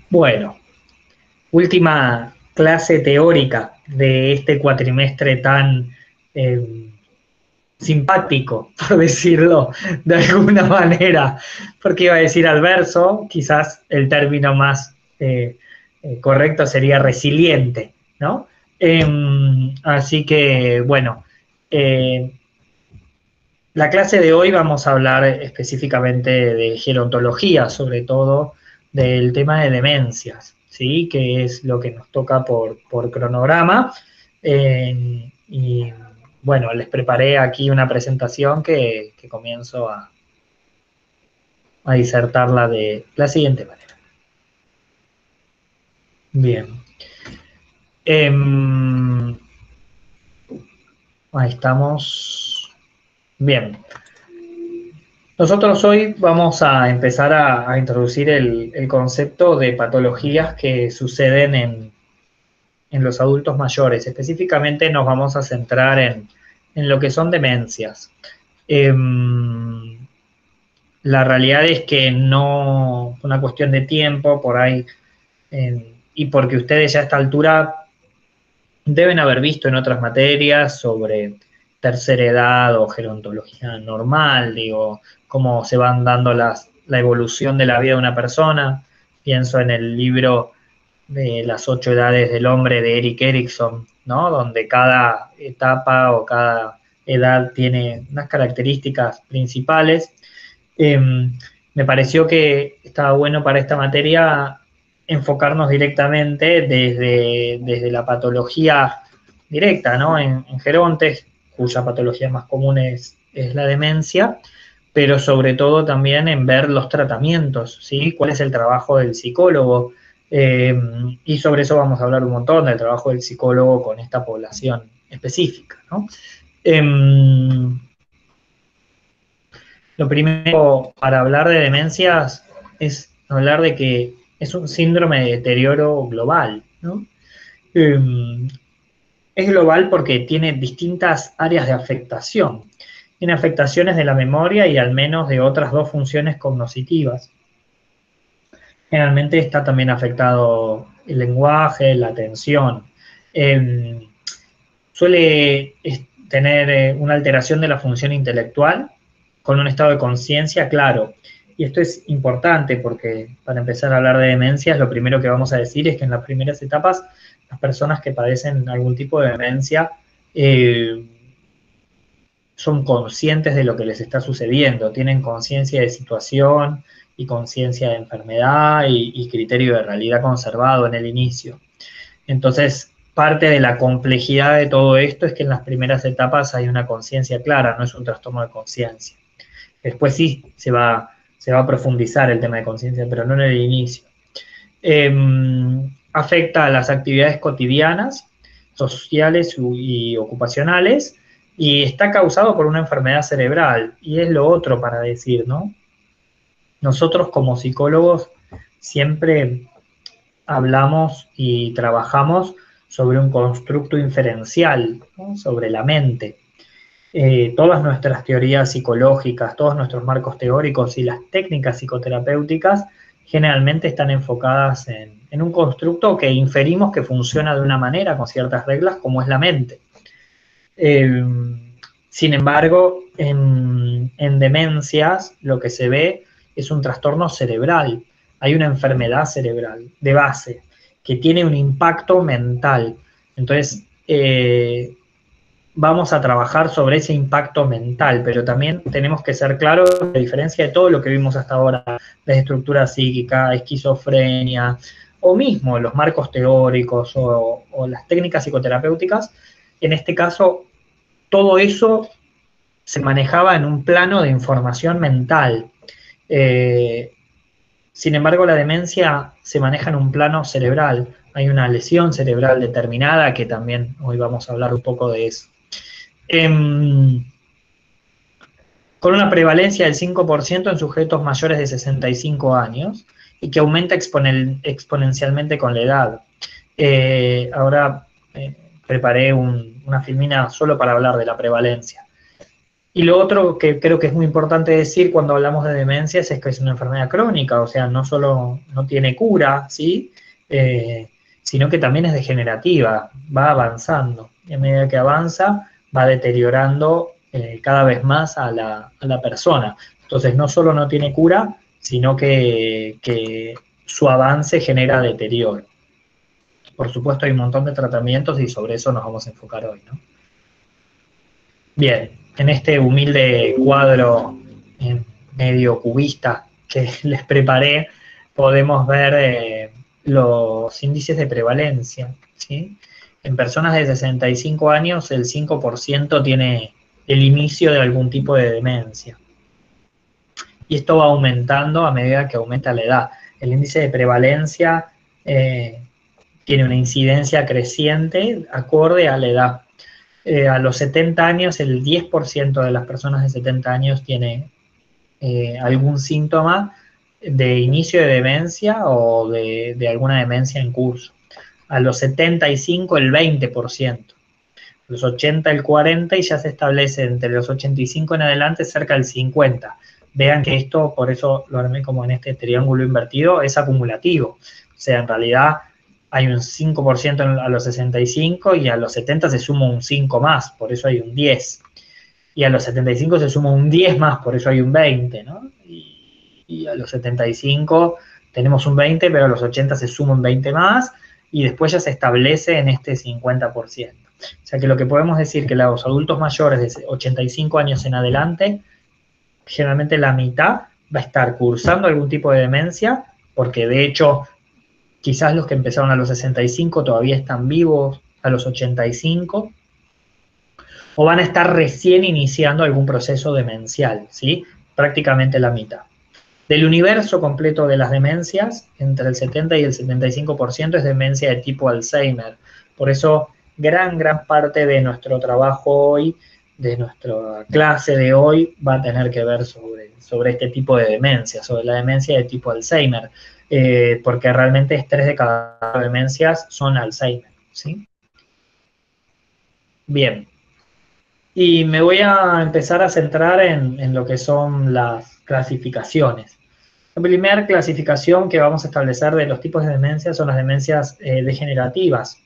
Bueno, última clase teórica de este cuatrimestre tan eh, simpático, por decirlo de alguna manera, porque iba a decir adverso, quizás el término más correcto sería resiliente, ¿no? Así que, bueno, eh, la clase de hoy vamos a hablar específicamente de gerontología, sobre todo del tema de demencias, ¿sí? Que es lo que nos toca por cronograma. Y bueno, les preparé aquí una presentación que comienzo a disertarla de la siguiente manera. Bien. Em, Ahí estamos. Bien. Nosotros hoy vamos a empezar a introducir el concepto de patologías que suceden en los adultos mayores. Específicamente nos vamos a centrar en lo que son demencias. Eh, la realidad es que no, una cuestión de tiempo por ahí, y porque ustedes ya a esta altura deben haber visto en otras materias sobre tercera edad o gerontología normal, digo, cómo se van dando la evolución de la vida de una persona. Pienso en el libro de las 8 edades del hombre de Erik Erikson, ¿no? Donde cada etapa o cada edad tiene unas características principales. Eh, Me pareció que estaba bueno para esta materia enfocarnos directamente desde la patología directa, ¿no? En gerontes, cuya patología más común es la demencia, pero sobre todo también en ver los tratamientos, ¿sí? ¿Cuál es el trabajo del psicólogo? Y sobre eso vamos a hablar un montón, del trabajo del psicólogo con esta población específica, ¿no? Eh, lo primero para hablar de demencias es hablar de que es un síndrome de deterioro global, ¿no? Eh, es global porque tiene distintas áreas de afectación. Tiene afectaciones de la memoria y al menos de otras dos funciones cognitivas. Generalmente está también afectado el lenguaje, la atención. Eh, Suele tener una alteración de la función intelectual con un estado de conciencia claro. Y esto es importante porque para empezar a hablar de demencias, lo primero que vamos a decir es que en las primeras etapas, las personas que padecen algún tipo de demencia eh, son conscientes de lo que les está sucediendo, tienen conciencia de situación y conciencia de enfermedad y criterio de realidad conservado en el inicio. Entonces, parte de la complejidad de todo esto es que en las primeras etapas hay una conciencia clara, no es un trastorno de conciencia. Después sí se va a profundizar el tema de conciencia, pero no en el inicio. Eh, Afecta a las actividades cotidianas, sociales y ocupacionales, y está causado por una enfermedad cerebral, y es lo otro para decir, ¿no? Nosotros como psicólogos siempre hablamos y trabajamos sobre un constructo inferencial, ¿no? Sobre la mente. Todas nuestras teorías psicológicas, todos nuestros marcos teóricos y las técnicas psicoterapéuticas generalmente están enfocadas en un constructo que inferimos que funciona de una manera, con ciertas reglas, como es la mente. Eh, Sin embargo, en demencias lo que se ve es un trastorno cerebral. Hay una enfermedad cerebral de base que tiene un impacto mental. Entonces, vamos a trabajar sobre ese impacto mental, pero también tenemos que ser claros, a diferencia de todo lo que vimos hasta ahora, desestructura psíquica, esquizofrenia, o mismo los marcos teóricos o las técnicas psicoterapéuticas, en este caso todo eso se manejaba en un plano de información mental. Eh, Sin embargo, la demencia se maneja en un plano cerebral. Hay una lesión cerebral determinada que también hoy vamos a hablar un poco de eso. Eh, con una prevalencia del 5% en sujetos mayores de 65 años y que aumenta exponencialmente con la edad. Ahora preparé una filmina solo para hablar de la prevalencia. Y lo otro que creo que es muy importante decir cuando hablamos de demencias es que es una enfermedad crónica, o sea, no solo no tiene cura, ¿sí? Eh, sino que también es degenerativa, va avanzando. Y a medida que avanza, va deteriorando cada vez más a la persona. Entonces, no solo no tiene cura, sino que su avance genera deterioro. Por supuesto, hay un montón de tratamientos y sobre eso nos vamos a enfocar hoy, ¿no? Bien, en este humilde cuadro medio cubista que les preparé, podemos ver los índices de prevalencia, ¿sí? En personas de 65 años, el 5% tiene el inicio de algún tipo de demencia. Y esto va aumentando a medida que aumenta la edad. El índice de prevalencia tiene una incidencia creciente acorde a la edad. A los 70 años, el 10% de las personas de 70 años tiene algún síntoma de inicio de demencia o de alguna demencia en curso. A los 75, el 20%. A los 80, el 40%, y ya se establece entre los 85 en adelante cerca del 50%. Vean que esto, por eso lo armé como en este triángulo invertido, es acumulativo. O sea, en realidad hay un 5% a los 65 y a los 70 se suma un 5 más, por eso hay un 10. Y a los 75 se suma un 10 más, por eso hay un 20, ¿no? Y a los 75 tenemos un 20, pero a los 80 se suma un 20 más, y después ya se establece en este 50%. O sea que lo que podemos decir que los adultos mayores de 85 años en adelante, generalmente la mitad va a estar cursando algún tipo de demencia, porque de hecho quizás los que empezaron a los 65 todavía están vivos a los 85, o van a estar recién iniciando algún proceso demencial, ¿sí? Prácticamente la mitad. Del universo completo de las demencias, entre el 70 y el 75% es demencia de tipo Alzheimer. Por eso, gran parte de nuestro trabajo hoy, de nuestra clase de hoy, va a tener que ver sobre este tipo de demencia, sobre la demencia de tipo Alzheimer, porque realmente 3 de cada 4 demencias son Alzheimer, ¿sí? Bien. Y me voy a empezar a centrar en lo que son las clasificaciones. La primera clasificación que vamos a establecer de los tipos de demencia son las demencias degenerativas,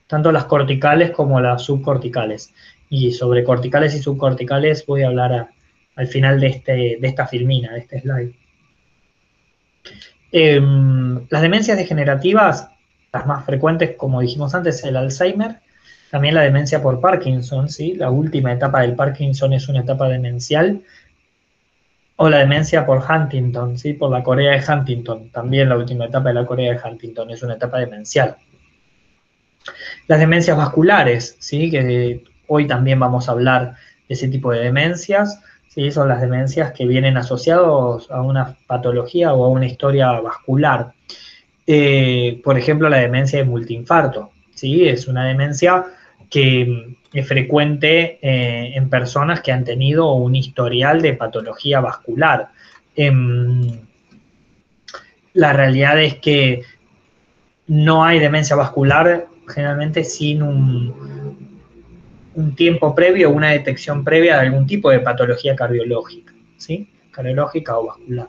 tanto las corticales como las subcorticales. Y sobre corticales y subcorticales voy a hablar al final de esta filmina, de este slide. Las demencias degenerativas, las más frecuentes, como dijimos antes, el Alzheimer, también la demencia por Parkinson, ¿sí? La última etapa del Parkinson es una etapa demencial, o la demencia por Huntington, ¿sí? Por la Corea de Huntington, también la última etapa de la Corea de Huntington es una etapa demencial. Las demencias vasculares, ¿sí? Que hoy también vamos a hablar de ese tipo de demencias, ¿sí? Son las demencias que vienen asociadas a una patología o a una historia vascular. Por ejemplo, la demencia de multiinfarto, ¿sí? Es una demencia que es frecuente en personas que han tenido un historial de patología vascular. La realidad es que no hay demencia vascular generalmente sin un tiempo previo, una detección previa de algún tipo de patología cardiológica, ¿sí? Cardiológica o vascular.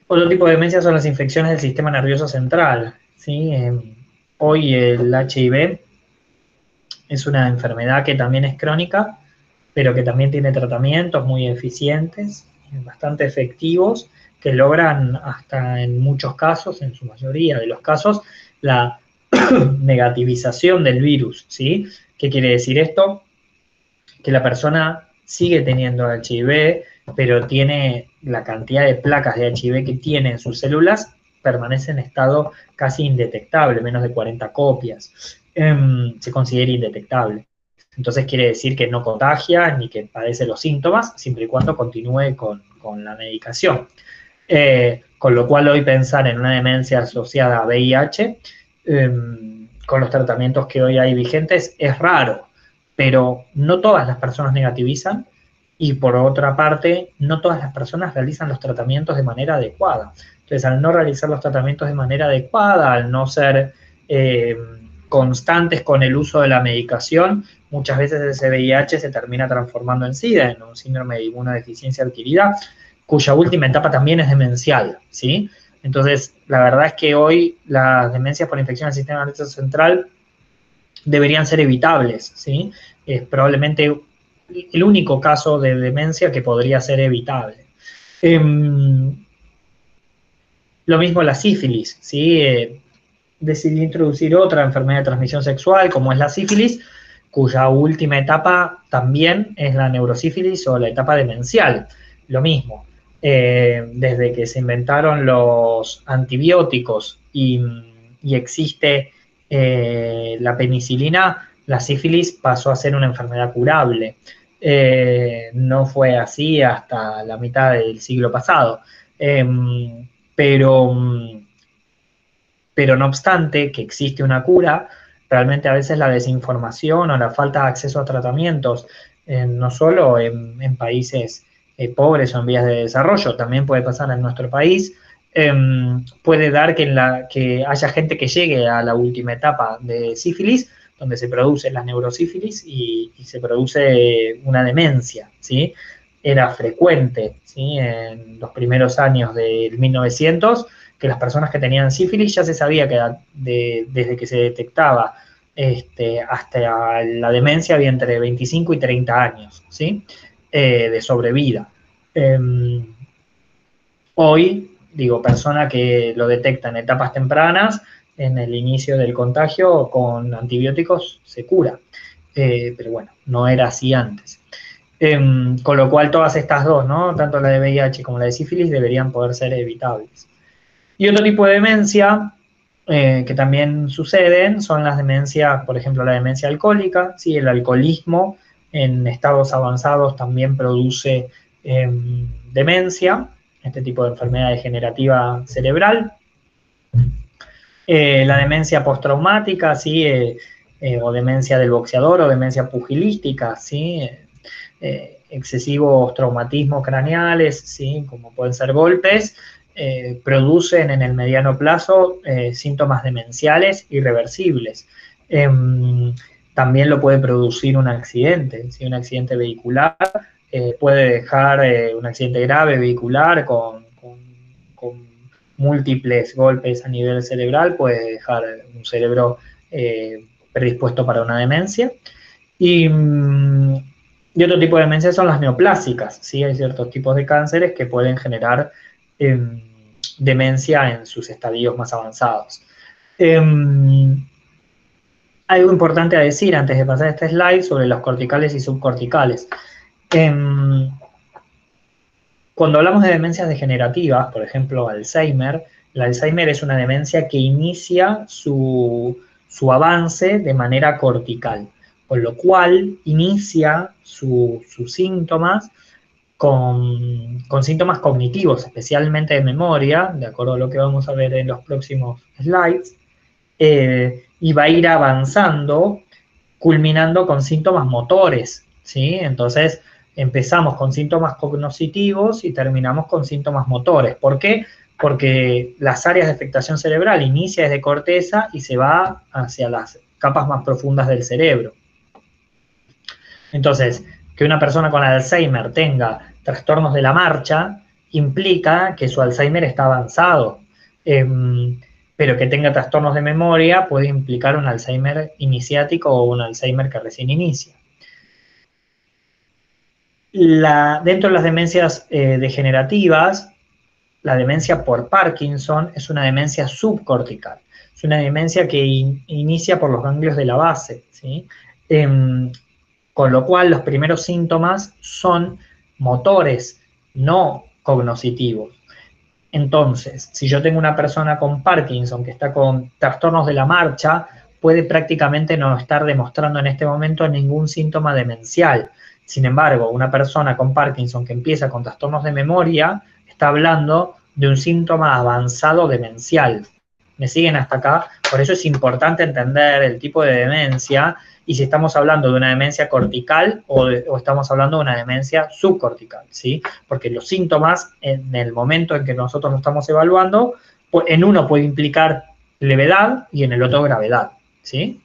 Otro tipo de demencia son las infecciones del sistema nervioso central, ¿sí? Hoy el HIV es una enfermedad que también es crónica, pero que también tiene tratamientos muy eficientes, bastante efectivos, que logran hasta en muchos casos, en su mayoría de los casos, la negativización del virus, ¿sí? ¿Qué quiere decir esto? Que la persona sigue teniendo HIV, pero tiene la cantidad de placas de HIV que tiene en sus células, permanece en estado casi indetectable, menos de 40 copias. Se considera indetectable. Entonces quiere decir que no contagia ni que padece los síntomas, siempre y cuando continúe con la medicación. Con lo cual hoy pensar en una demencia asociada a VIH, con los tratamientos que hoy hay vigentes, es raro, pero no todas las personas negativizan, y por otra parte, no todas las personas realizan los tratamientos de manera adecuada. Entonces, al no realizar los tratamientos de manera adecuada, al no ser constantes con el uso de la medicación, muchas veces ese VIH se termina transformando en SIDA, en un síndrome de inmunodeficiencia adquirida, cuya última etapa también es demencial, ¿sí? Entonces, la verdad es que hoy las demencias por infección del sistema nervioso central deberían ser evitables, ¿sí? Es probablemente el único caso de demencia que podría ser evitable. Lo mismo la sífilis, ¿sí? Decidí introducir otra enfermedad de transmisión sexual, como es la sífilis, cuya última etapa también es la neurosífilis o la etapa demencial. Lo mismo, desde que se inventaron los antibióticos y existe la penicilina, la sífilis pasó a ser una enfermedad curable. No fue así hasta la mitad del siglo pasado. Pero no obstante que existe una cura, realmente a veces la desinformación o la falta de acceso a tratamientos, no solo en países pobres o en vías de desarrollo, también puede pasar en nuestro país, puede dar que haya gente que llegue a la última etapa de sífilis, donde se produce la neurosífilis y se produce una demencia, ¿sí? Era frecuente, ¿sí? En los primeros años del 1900, que las personas que tenían sífilis ya se sabía que desde que se detectaba hasta la demencia había entre 25 y 30 años, ¿sí? De sobrevida. Hoy, digo, persona que lo detecta en etapas tempranas, en el inicio del contagio, con antibióticos se cura. Pero bueno, no era así antes. Con lo cual todas estas dos, ¿no? Tanto la de VIH como la de sífilis deberían poder ser evitables. Y otro tipo de demencia que también suceden son las demencias, por ejemplo, la demencia alcohólica, ¿sí? El alcoholismo en estados avanzados también produce demencia, este tipo de enfermedad degenerativa cerebral. La demencia postraumática, ¿sí? O demencia del boxeador o demencia pugilística, ¿sí? Excesivos traumatismos craneales, ¿sí? Como pueden ser golpes, producen en el mediano plazo síntomas demenciales irreversibles. También lo puede producir un accidente, ¿sí? Un accidente vehicular puede dejar un accidente grave vehicular con múltiples golpes a nivel cerebral, puede dejar un cerebro predispuesto para una demencia. Y otro tipo de demencias son las neoplásicas, ¿sí? Hay ciertos tipos de cánceres que pueden generar demencia en sus estadios más avanzados. Algo importante a decir antes de pasar a este slide sobre los corticales y subcorticales. Cuando hablamos de demencias degenerativas, por ejemplo, Alzheimer, el Alzheimer es una demencia que inicia su avance de manera cortical, con lo cual inicia sus síntomas con síntomas cognitivos, especialmente de memoria, de acuerdo a lo que vamos a ver en los próximos slides, y va a ir avanzando, culminando con síntomas motores, ¿sí? Entonces, empezamos con síntomas cognitivos y terminamos con síntomas motores. ¿Por qué? Porque las áreas de afectación cerebral inicia desde corteza y se va hacia las capas más profundas del cerebro. Entonces, que una persona con Alzheimer tenga trastornos de la marcha implica que su Alzheimer está avanzado. Pero que tenga trastornos de memoria puede implicar un Alzheimer iniciático o un Alzheimer que recién inicia. Dentro de las demencias degenerativas, la demencia por Parkinson es una demencia subcortical. Es una demencia que inicia por los ganglios de la base, ¿sí? Con lo cual los primeros síntomas son motores, no cognitivos. Entonces, si yo tengo una persona con Parkinson que está con trastornos de la marcha, puede prácticamente no estar demostrando en este momento ningún síntoma demencial. Sin embargo, una persona con Parkinson que empieza con trastornos de memoria está hablando de un síntoma avanzado demencial. ¿Me siguen hasta acá? Por eso es importante entender el tipo de demencia y si estamos hablando de una demencia cortical o estamos hablando de una demencia subcortical, ¿sí? Porque los síntomas, en el momento en que nosotros lo estamos evaluando, en uno puede implicar levedad y en el otro gravedad, ¿sí?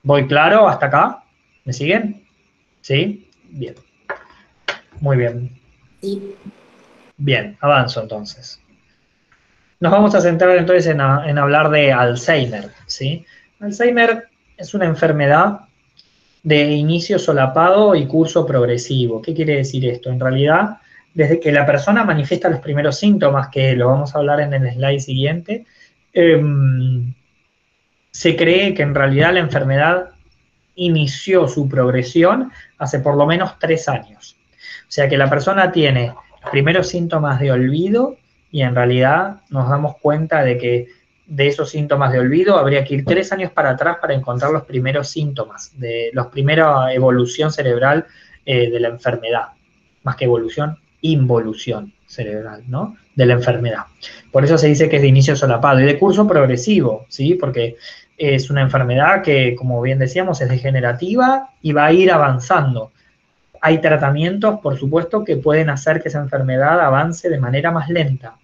¿Voy claro hasta acá? ¿Me siguen? ¿Sí? Bien. Muy bien. Sí. Bien, avanzo entonces. Nos vamos a centrar entonces en hablar de Alzheimer, ¿sí? Alzheimer es una enfermedad de inicio solapado y curso progresivo. ¿Qué quiere decir esto? En realidad, desde que la persona manifiesta los primeros síntomas, que lo vamos a hablar en el slide siguiente, eh, se cree que en realidad la enfermedad inició su progresión hace por lo menos 3 años. O sea que la persona tiene los primeros síntomas de olvido y en realidad nos damos cuenta de que de esos síntomas de olvido habría que ir 3 años para atrás para encontrar los primeros síntomas, de la primera evolución cerebral de la enfermedad. Más que evolución, involución cerebral, ¿no? De la enfermedad. Por eso se dice que es de inicio solapado y de curso progresivo, ¿sí? Porque es una enfermedad que, como bien decíamos, es degenerativa y va a ir avanzando. Hay tratamientos, por supuesto, que pueden hacer que esa enfermedad avance de manera más lenta,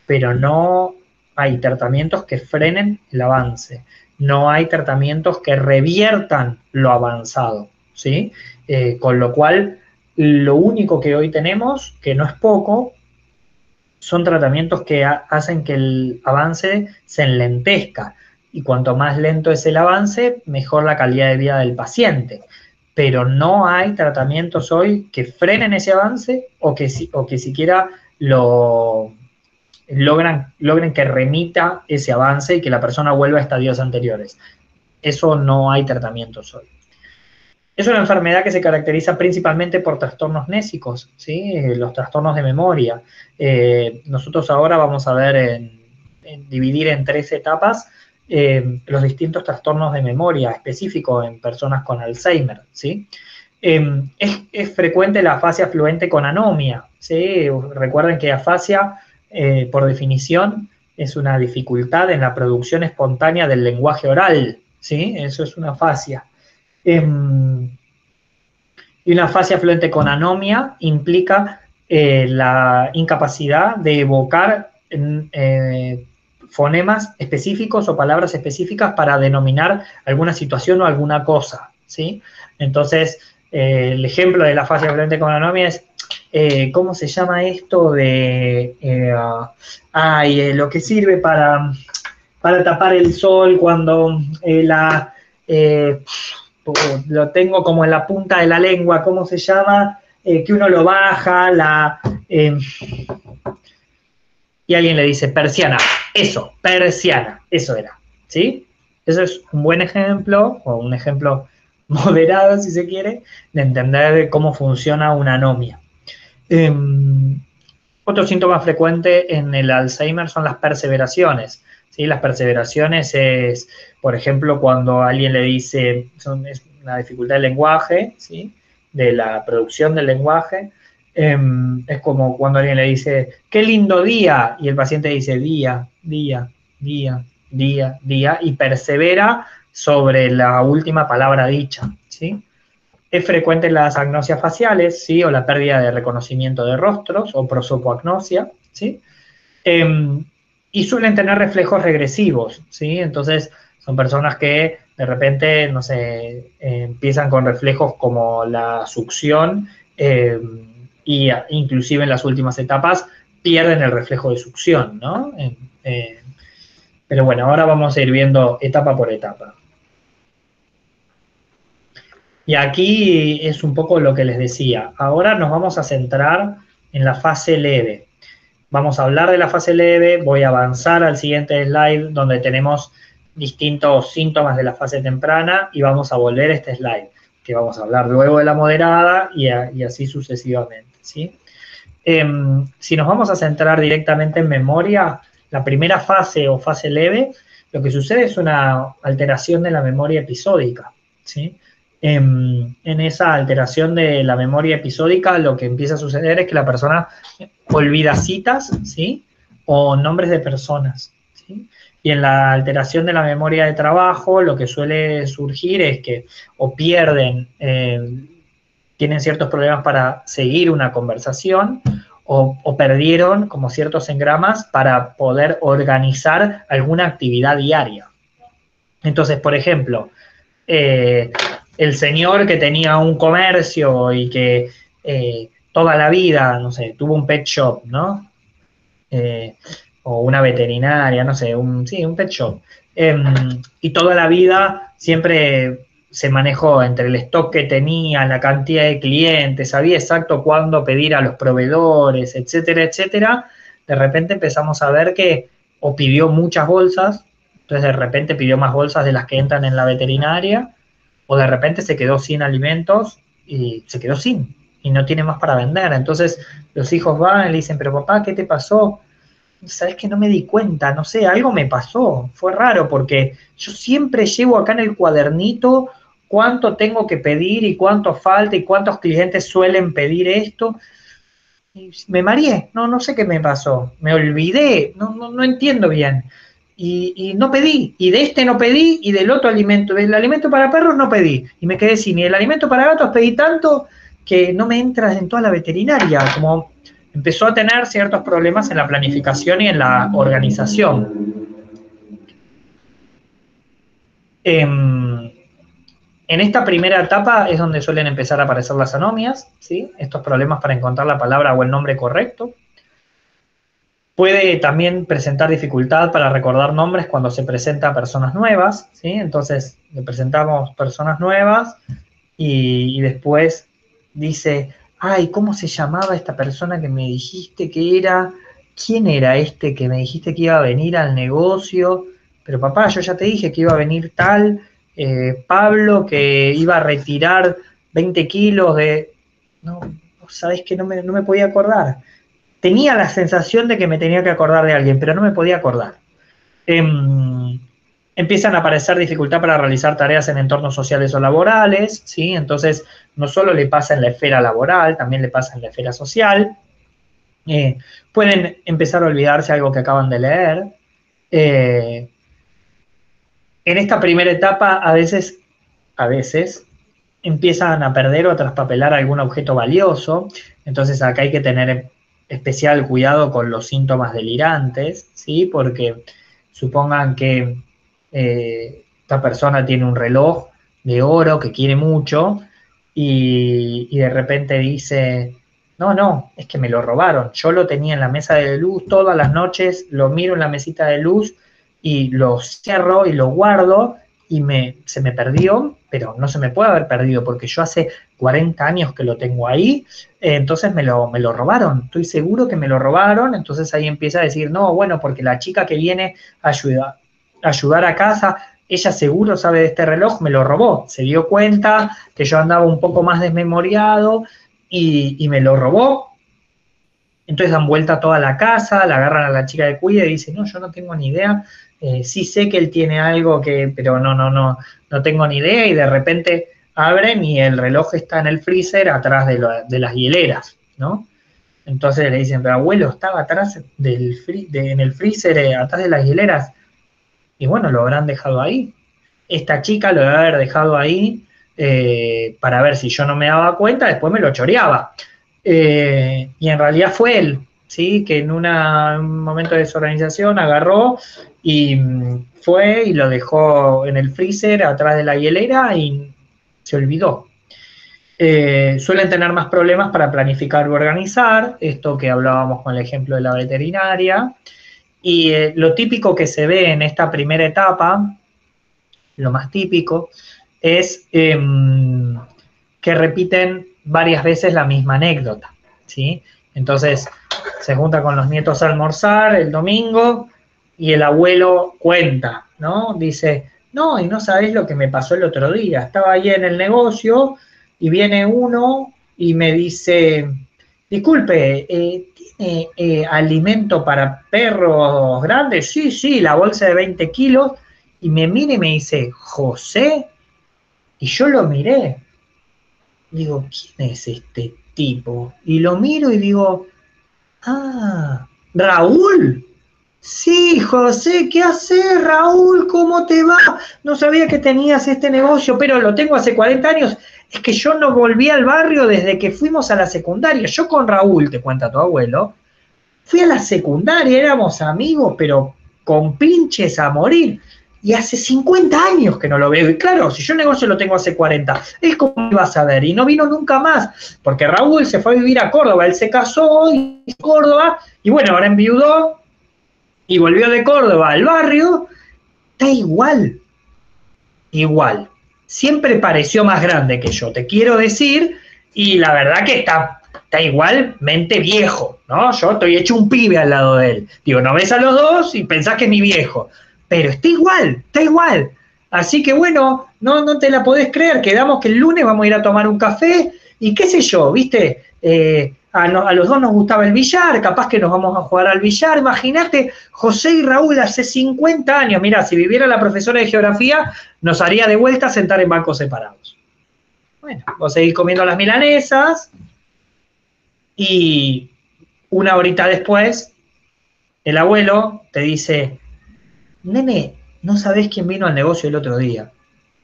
pero no hay tratamientos que frenen el avance. No hay tratamientos que reviertan lo avanzado, ¿sí? Con lo cual, lo único que hoy tenemos, que no es poco, son tratamientos que hacen que el avance se enlentezca. Y cuanto más lento es el avance, mejor la calidad de vida del paciente. Pero no hay tratamientos hoy que frenen ese avance o que siquiera logren que remita ese avance y que la persona vuelva a estadios anteriores. Eso no hay tratamientos hoy. Es una enfermedad que se caracteriza principalmente por trastornos nésicos, ¿sí? Los trastornos de memoria. Nosotros ahora vamos a ver en dividir en 3 etapas los distintos trastornos de memoria específicos en personas con Alzheimer, ¿sí? Es frecuente la afasia fluente con anomia, ¿sí? Recuerden que afasia, por definición, es una dificultad en la producción espontánea del lenguaje oral, ¿sí? Eso es una afasia. Y una afasia fluente con anomia implica la incapacidad de evocar fonemas específicos o palabras específicas para denominar alguna situación o alguna cosa, ¿sí? Entonces, el ejemplo de la afasia fluente con anomia es, ¿cómo se llama esto de lo que sirve para tapar el sol cuando lo tengo como en la punta de la lengua, ¿cómo se llama? Que uno lo baja, y alguien le dice persiana, eso era, ¿sí? Eso es un buen ejemplo, o un ejemplo moderado, si se quiere, de entender cómo funciona una anomia. Otro síntoma frecuente en el Alzheimer son las perseveraciones, ¿sí? Las perseveraciones es, por ejemplo, cuando alguien le dice, es una dificultad del lenguaje, ¿sí? De la producción del lenguaje. Es como cuando alguien le dice, qué lindo día, y el paciente dice día, día, día, día, día, y persevera sobre la última palabra dicha, ¿sí? Es frecuente en las agnosias faciales, ¿sí? O la pérdida de reconocimiento de rostros, o prosopoagnosia, ¿sí? Y suelen tener reflejos regresivos, ¿sí? Entonces, son personas que de repente, no sé, empiezan con reflejos como la succión, y inclusive en las últimas etapas pierden el reflejo de succión, ¿no? Pero bueno, ahora vamos a ir viendo etapa por etapa. Y aquí es un poco lo que les decía. Ahora nos vamos a centrar en la fase leve. Vamos a hablar de la fase leve, voy a avanzar al siguiente slide donde tenemos distintos síntomas de la fase temprana y vamos a volver a este slide, que vamos a hablar luego de la moderada y así sucesivamente, ¿sí? Si nos vamos a centrar directamente en memoria, la primera fase o fase leve, lo que sucede es una alteración de la memoria episódica, ¿sí? En esa alteración de la memoria episódica, lo que empieza a suceder es que la persona olvida citas, ¿sí? O nombres de personas, ¿sí? Y en la alteración de la memoria de trabajo, lo que suele surgir es que o pierden, tienen ciertos problemas para seguir una conversación, o perdieron como ciertos engramas para poder organizar alguna actividad diaria. Entonces, por ejemplo, el señor que tenía un comercio y que toda la vida, no sé, tuvo un pet shop, ¿no? Eh, o una veterinaria, no sé, sí, un pet shop. Y toda la vida siempre se manejó entre el stock que tenía, la cantidad de clientes, sabía exacto cuándo pedir a los proveedores, etcétera, etcétera. De repente empezamos a ver que o pidió muchas bolsas, entonces de repente pidió más bolsas de las que entran en la veterinaria, o de repente se quedó sin alimentos y se quedó sin, y no tiene más para vender. Entonces los hijos van y le dicen, pero papá, ¿qué te pasó? Sabes que no me di cuenta, no sé, algo me pasó, fue raro porque yo siempre llevo acá en el cuadernito cuánto tengo que pedir y cuánto falta y cuántos clientes suelen pedir esto. Y me mareé, no sé qué me pasó, me olvidé, no entiendo bien. Y no pedí, y de este no pedí, y del otro alimento, del alimento para perros no pedí, y me quedé sin, y el alimento para gatos pedí tanto que no me entra en toda la veterinaria, como empezó a tener ciertos problemas en la planificación y en la organización. En esta primera etapa es donde suelen empezar a aparecer las anomias, ¿sí? Estos problemas para encontrar la palabra o el nombre correcto. Puede también presentar dificultad para recordar nombres cuando se presenta a personas nuevas, ¿sí? Entonces le presentamos personas nuevas y después dice, ay, ¿cómo se llamaba esta persona que me dijiste que era? ¿Quién era este que me dijiste que iba a venir al negocio? Pero papá, yo ya te dije que iba a venir tal Pablo que iba a retirar 20 kilos de... No, sabés que no me podía acordar. Tenía la sensación de que me tenía que acordar de alguien, pero no me podía acordar. Empiezan a aparecer dificultad para realizar tareas en entornos sociales o laborales, ¿sí? Entonces, no solo le pasa en la esfera laboral, también le pasa en la esfera social. Pueden empezar a olvidarse algo que acaban de leer. En esta primera etapa, a veces, empiezan a perder o a traspapelar algún objeto valioso. Entonces, acá hay que tener especial cuidado con los síntomas delirantes, ¿sí? Porque supongan que esta persona tiene un reloj de oro que quiere mucho y de repente dice, no, es que me lo robaron, yo lo tenía en la mesa de luz, todas las noches lo miro en la mesita de luz y lo cierro y lo guardo y se me perdió, pero no se me puede haber perdido porque yo hace 40 años que lo tengo ahí, entonces me lo robaron, estoy seguro que me lo robaron. Entonces ahí empieza a decir, no, bueno, porque la chica que viene a ayudar a casa, ella seguro sabe de este reloj, me lo robó, se dio cuenta que yo andaba un poco más desmemoriado y me lo robó. Entonces dan vuelta a toda la casa, la agarran a la chica de cuida y dicen, no, yo no tengo ni idea, sí sé que él tiene algo pero no tengo ni idea, y de repente abren y el reloj está en el freezer atrás de las hieleras, ¿no? Entonces le dicen, pero abuelo, estaba atrás en el freezer, atrás de las hieleras, y bueno, lo habrán dejado ahí. Esta chica lo debe haber dejado ahí para ver si yo no me daba cuenta, después me lo choreaba. Y en realidad fue él, ¿sí? Que en un momento de desorganización agarró y fue y lo dejó en el freezer atrás de la hielera y se olvidó. Suelen tener más problemas para planificar o organizar, esto que hablábamos con el ejemplo de la veterinaria. Y lo típico que se ve en esta primera etapa, lo más típico, es que repiten varias veces la misma anécdota, ¿sí? Entonces, se junta con los nietos a almorzar el domingo y el abuelo cuenta, ¿no? Dice, no, y no sabés lo que me pasó el otro día. Estaba ahí en el negocio y viene uno y me dice, disculpe, ¿tiene alimento para perros grandes? Sí, sí, la bolsa de 20 kilos. Y me mira y me dice, José, y yo lo miré. Digo, ¿quién es este tipo? Y lo miro y digo, ah, Raúl. Sí, José, ¿qué haces, Raúl? ¿Cómo te va? No sabía que tenías este negocio, pero lo tengo hace 40 años. Es que yo no volví al barrio desde que fuimos a la secundaria. Yo con Raúl, te cuenta tu abuelo, fui a la secundaria, éramos amigos, pero con pinches a morir. y hace 50 años que no lo veo. Y claro, si yo el negocio lo tengo hace 40, él cómo iba a saber, y no vino nunca más, porque Raúl se fue a vivir a Córdoba, él se casó y Córdoba, y bueno, ahora enviudó, y volvió de Córdoba al barrio, está igual, igual. Siempre pareció más grande que yo, te quiero decir, y la verdad que está igualmente viejo, ¿no? Yo estoy hecho un pibe al lado de él. Digo, no ves a los dos y pensás que es mi viejo, pero está igual, está igual. Así que bueno, no te la podés creer, quedamos que el lunes vamos a ir a tomar un café y qué sé yo, ¿viste? A los dos nos gustaba el billar, capaz que nos vamos a jugar al billar. Imagínate, José y Raúl hace 50 años, mirá, si viviera la profesora de geografía, nos haría de vuelta sentar en bancos separados. Bueno, vos seguís comiendo las milanesas y una horita después, el abuelo te dice, nene, no sabés quién vino al negocio el otro día.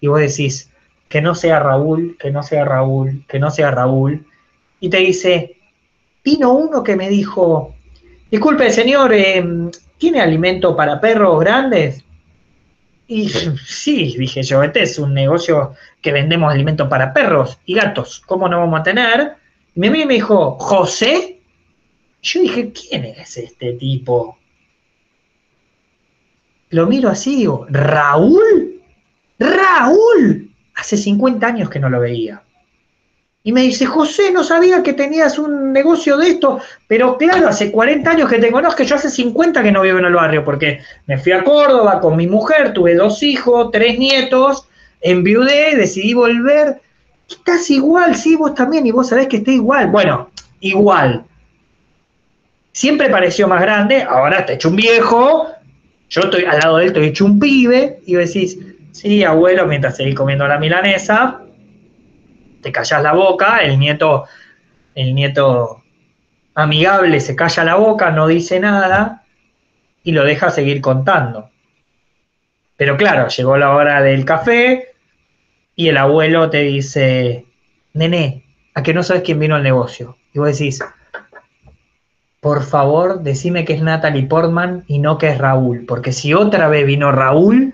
Y vos decís, que no sea Raúl, que no sea Raúl, que no sea Raúl. Y te dice, vino uno que me dijo, disculpe señor, ¿tiene alimento para perros grandes? Y sí, dije yo, este es un negocio que vendemos alimento para perros y gatos, ¿cómo no vamos a tener? Y me dijo, ¿José? Yo dije, ¿quién es este tipo? Lo miro así y digo, ¿Raúl? ¡Raúl! Hace 50 años que no lo veía. Y me dice, José, no sabía que tenías un negocio de esto, pero claro, hace 40 años que te conozco, yo hace 50 que no vivo en el barrio, porque me fui a Córdoba con mi mujer, tuve 2 hijos, 3 nietos, enviudé, decidí volver. Estás igual, sí, vos también, y vos sabés que está igual. Bueno, igual. Siempre pareció más grande, ahora está hecho un viejo, yo estoy al lado de él, estoy hecho un pibe, y vos decís, sí, abuelo, mientras seguís comiendo la milanesa, te callás la boca, el nieto amigable se calla la boca, no dice nada, y lo deja seguir contando. Pero claro, llegó la hora del café, y el abuelo te dice, nene, ¿a que no sabes quién vino al negocio? Y vos decís, por favor, decime que es Natalie Portman y no que es Raúl, porque si otra vez vino Raúl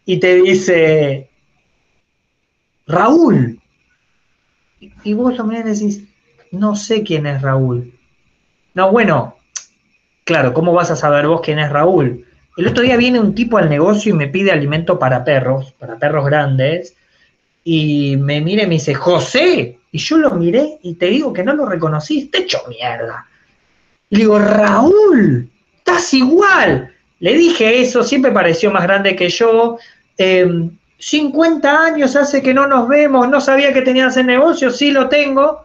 y te dice, Raúl, y vos lo mirás y decís, no sé quién es Raúl. No, bueno, claro, ¿cómo vas a saber vos quién es Raúl? El otro día viene un tipo al negocio y me pide alimento para perros grandes, y me mira y me dice, José, y yo lo miré y te digo que no lo reconocí, está hecho mierda. Y le digo, Raúl, estás igual. Le dije eso, siempre pareció más grande que yo. 50 años hace que no nos vemos, no sabía que tenías el negocio, sí lo tengo.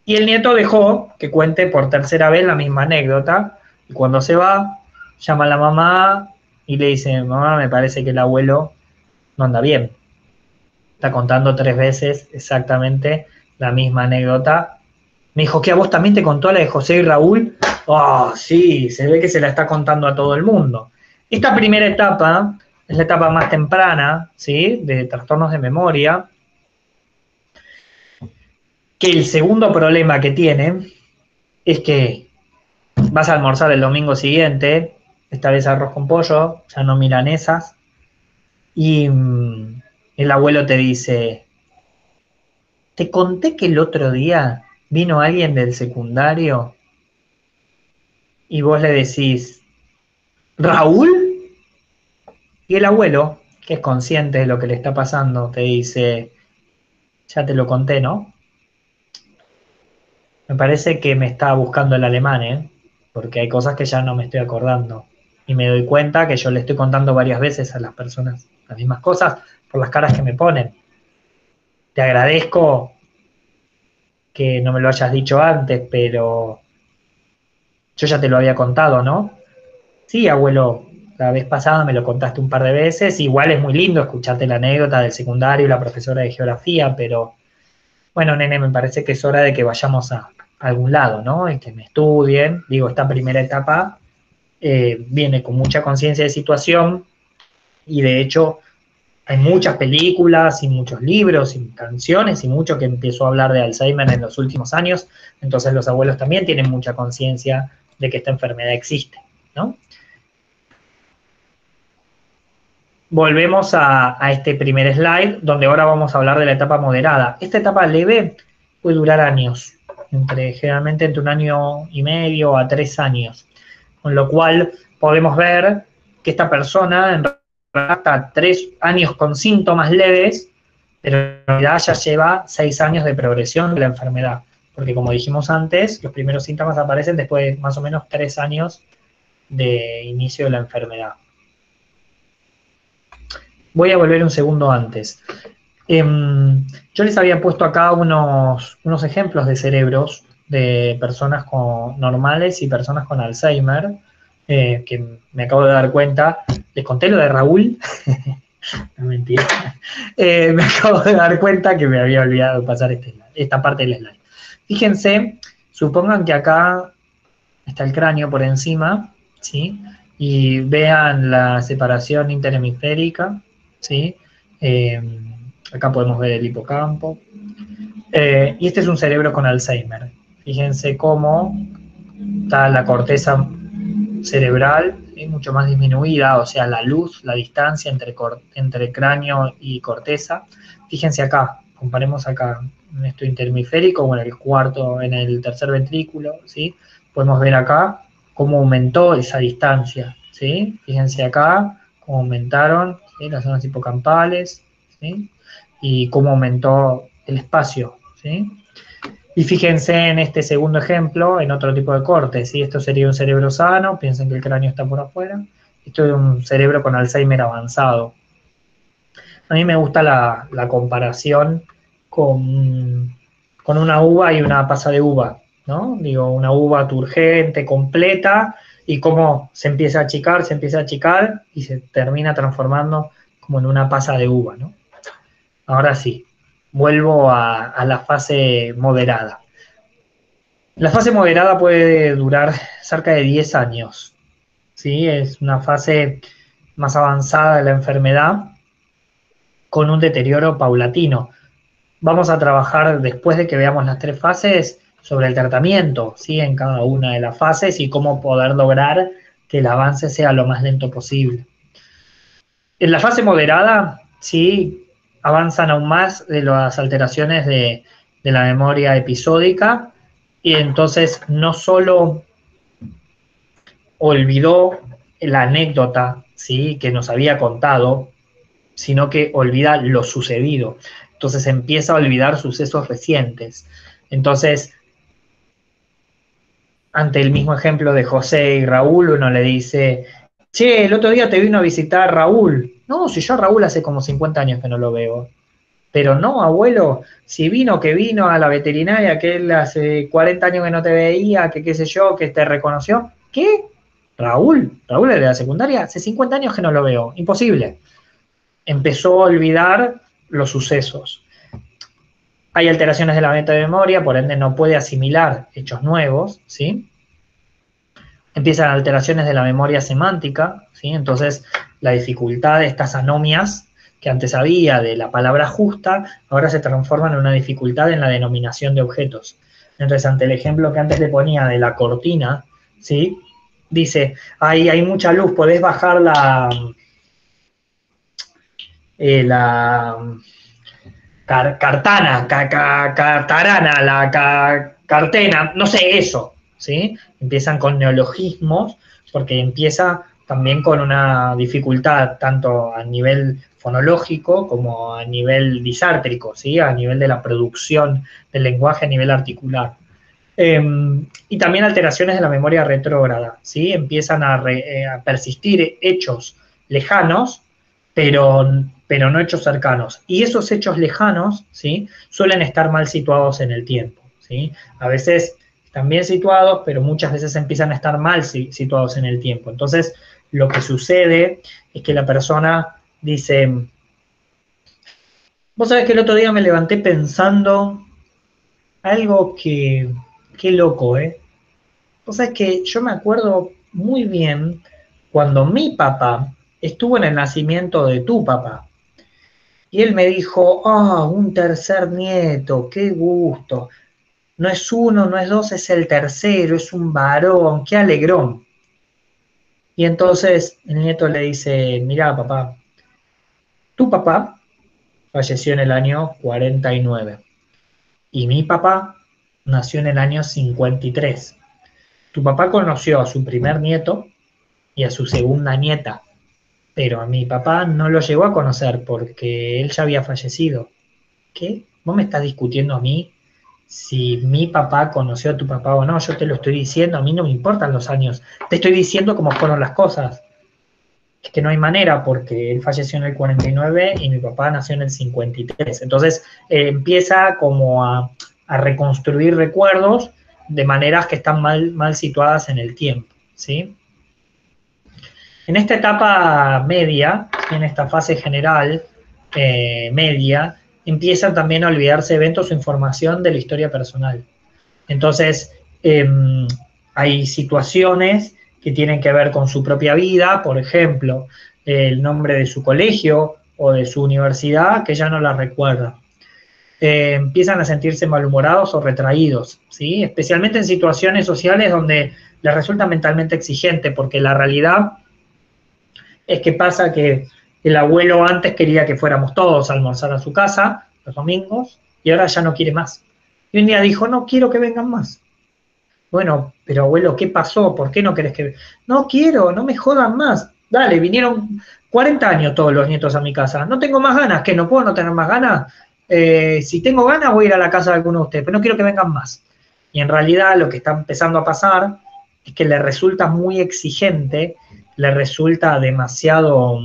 Y el nieto dejó que cuente por tercera vez la misma anécdota. Y cuando se va, llama a la mamá y le dice, mamá, me parece que el abuelo no anda bien. Está contando 3 veces exactamente la misma anécdota. Me dijo, ¿que a vos también te contó la de José y Raúl? Oh, sí, se ve que se la está contando a todo el mundo. Esta primera etapa es la etapa más temprana, ¿sí? De trastornos de memoria. Que el segundo problema que tiene es que vas a almorzar el domingo siguiente, esta vez arroz con pollo, ya no milanesas, y el abuelo te dice, te conté que el otro día vino alguien del secundario y vos le decís, ¿Raúl? Y el abuelo, que es consciente de lo que le está pasando, te dice, ya te lo conté, ¿no? Me parece que me está buscando el alemán, ¿eh? Porque hay cosas que ya no me estoy acordando. Y me doy cuenta que yo le estoy contando varias veces a las personas las mismas cosas por las caras que me ponen. Te agradezco que no me lo hayas dicho antes, pero yo ya te lo había contado, ¿no? Sí, abuelo, la vez pasada me lo contaste un par de veces. Igual es muy lindo escucharte la anécdota del secundario y la profesora de geografía, pero bueno, nene, me parece que es hora de que vayamos a algún lado, ¿no? Y que me estudien. Digo, esta primera etapa viene con mucha conciencia de situación y de hecho hay muchas películas y muchos libros y canciones y mucho que empezó a hablar de Alzheimer en los últimos años, entonces los abuelos también tienen mucha conciencia de que esta enfermedad existe, ¿no? volvemos a este primer slide, donde ahora vamos a hablar de la etapa moderada. Esta etapa leve puede durar años, generalmente entre 1,5 años a 3 años, con lo cual podemos ver que esta persona en realidad hasta 3 años con síntomas leves, pero en realidad ya lleva 6 años de progresión de la enfermedad, porque como dijimos antes, los primeros síntomas aparecen después de más o menos 3 años de inicio de la enfermedad. Voy a volver un segundo antes. Yo les había puesto acá unos ejemplos de cerebros de personas normales y personas con Alzheimer, que me acabo de dar cuenta. ¿Les conté lo de Raúl? No, mentira. Me acabo de dar cuenta que me había olvidado pasar esta parte del slide. Fíjense, supongan que acá está el cráneo por encima, ¿sí? Y vean la separación interhemisférica, ¿sí? Acá podemos ver el hipocampo. Y este es un cerebro con Alzheimer. Fíjense cómo está la corteza cerebral, mucho más disminuida, o sea, la luz, la distancia entre cráneo y corteza. Fíjense acá, comparemos acá en esto interhemisférico o en el tercer ventrículo, ¿sí? Podemos ver acá cómo aumentó esa distancia, ¿sí? Fíjense acá cómo aumentaron, ¿sí?, las zonas hipocampales, ¿sí? Y cómo aumentó el espacio, ¿sí? Y fíjense en este segundo ejemplo, en otro tipo de corte, ¿sí? Esto sería un cerebro sano, piensen que el cráneo está por afuera. Esto es un cerebro con Alzheimer avanzado. A mí me gusta la comparación con una uva y una pasa de uva, ¿no? Digo, una uva turgente, completa, y cómo se empieza a achicar y se termina transformando como en una pasa de uva, ¿no? Ahora sí, vuelvo a la fase moderada. La fase moderada puede durar cerca de 10 años, ¿sí? Es una fase más avanzada de la enfermedad con un deterioro paulatino. Vamos a trabajar, después de que veamos las 3 fases, sobre el tratamiento, ¿sí?, en cada una de las fases y cómo poder lograr que el avance sea lo más lento posible. En la fase moderada, sí, avanzan aún más de las alteraciones de la memoria episódica, y entonces no solo olvidó la anécdota, ¿sí?, que nos había contado, sino que olvida lo sucedido. Entonces empieza a olvidar sucesos recientes. Entonces, ante el mismo ejemplo de José y Raúl, uno le dice, che, el otro día te vino a visitar Raúl. No, si yo a Raúl hace como 50 años que no lo veo. Pero no, abuelo, si que vino a la veterinaria, que él hace 40 años que no te veía, que qué sé yo, que te reconoció. ¿Qué? Raúl es de la secundaria, hace 50 años que no lo veo. Imposible. Empezó a olvidar los sucesos. Hay alteraciones de la metamemoria, por ende no puede asimilar hechos nuevos, ¿sí? Empiezan alteraciones de la memoria semántica, ¿sí? Entonces la dificultad de estas anomias que antes había de la palabra justa, ahora se transforman en una dificultad en la denominación de objetos. Entonces, ante el ejemplo que antes le ponía de la cortina, ¿sí?, dice, hay mucha luz, podés bajar la cartana, cartarana, cartena, no sé, eso, ¿sí? Empiezan con neologismos, porque empieza también con una dificultad tanto a nivel fonológico como a nivel disártrico, ¿sí?, a nivel de la producción del lenguaje a nivel articular. Y también alteraciones de la memoria retrógrada, ¿sí? Empiezan a persistir hechos lejanos, pero no hechos cercanos. Y esos hechos lejanos, ¿sí?, suelen estar mal situados en el tiempo, ¿sí? A veces están bien situados, pero muchas veces empiezan a estar mal situados en el tiempo. Entonces, lo que sucede es que la persona dice, vos sabés que el otro día me levanté pensando algo que, qué loco, ¿eh? Vos sabés que yo me acuerdo muy bien cuando mi papá estuvo en el nacimiento de tu papá. Y él me dijo, un tercer nieto, qué gusto. No es uno, no es dos, es el tercero, es un varón, qué alegrón. Y entonces el nieto le dice, mirá, papá, tu papá falleció en el año 49 y mi papá nació en el año 53. Tu papá conoció a su primer nieto y a su segunda nieta, pero a mi papá no lo llegó a conocer porque él ya había fallecido. ¿Qué? ¿Vos me estás discutiendo a mí si mi papá conoció a tu papá o no? Yo te lo estoy diciendo, a mí no me importan los años. Te estoy diciendo cómo fueron las cosas. Es que no hay manera porque él falleció en el 49 y mi papá nació en el 53. Entonces empieza como a reconstruir recuerdos de maneras que están mal situadas en el tiempo, ¿sí? En esta etapa media, en esta fase general media, empiezan también a olvidarse eventos o información de la historia personal. Entonces, hay situaciones que tienen que ver con su propia vida, por ejemplo, el nombre de su colegio o de su universidad, que ya no la recuerda. Empiezan a sentirse malhumorados o retraídos, ¿sí? Especialmente en situaciones sociales donde les resulta mentalmente exigente, porque la realidad es que pasa que el abuelo antes quería que fuéramos todos a almorzar a su casa los domingos y ahora ya no quiere más. Y un día dijo, no quiero que vengan más. Bueno, pero abuelo, ¿qué pasó? ¿Por qué no querés que...? No quiero, no me jodan más. Dale, vinieron 40 años todos los nietos a mi casa. No tengo más ganas. ¿Qué? ¿No puedo no tener más ganas? Si tengo ganas voy a ir a la casa de alguno de ustedes, pero no quiero que vengan más. Y en realidad lo que está empezando a pasar es que le resulta muy exigente, le resulta demasiado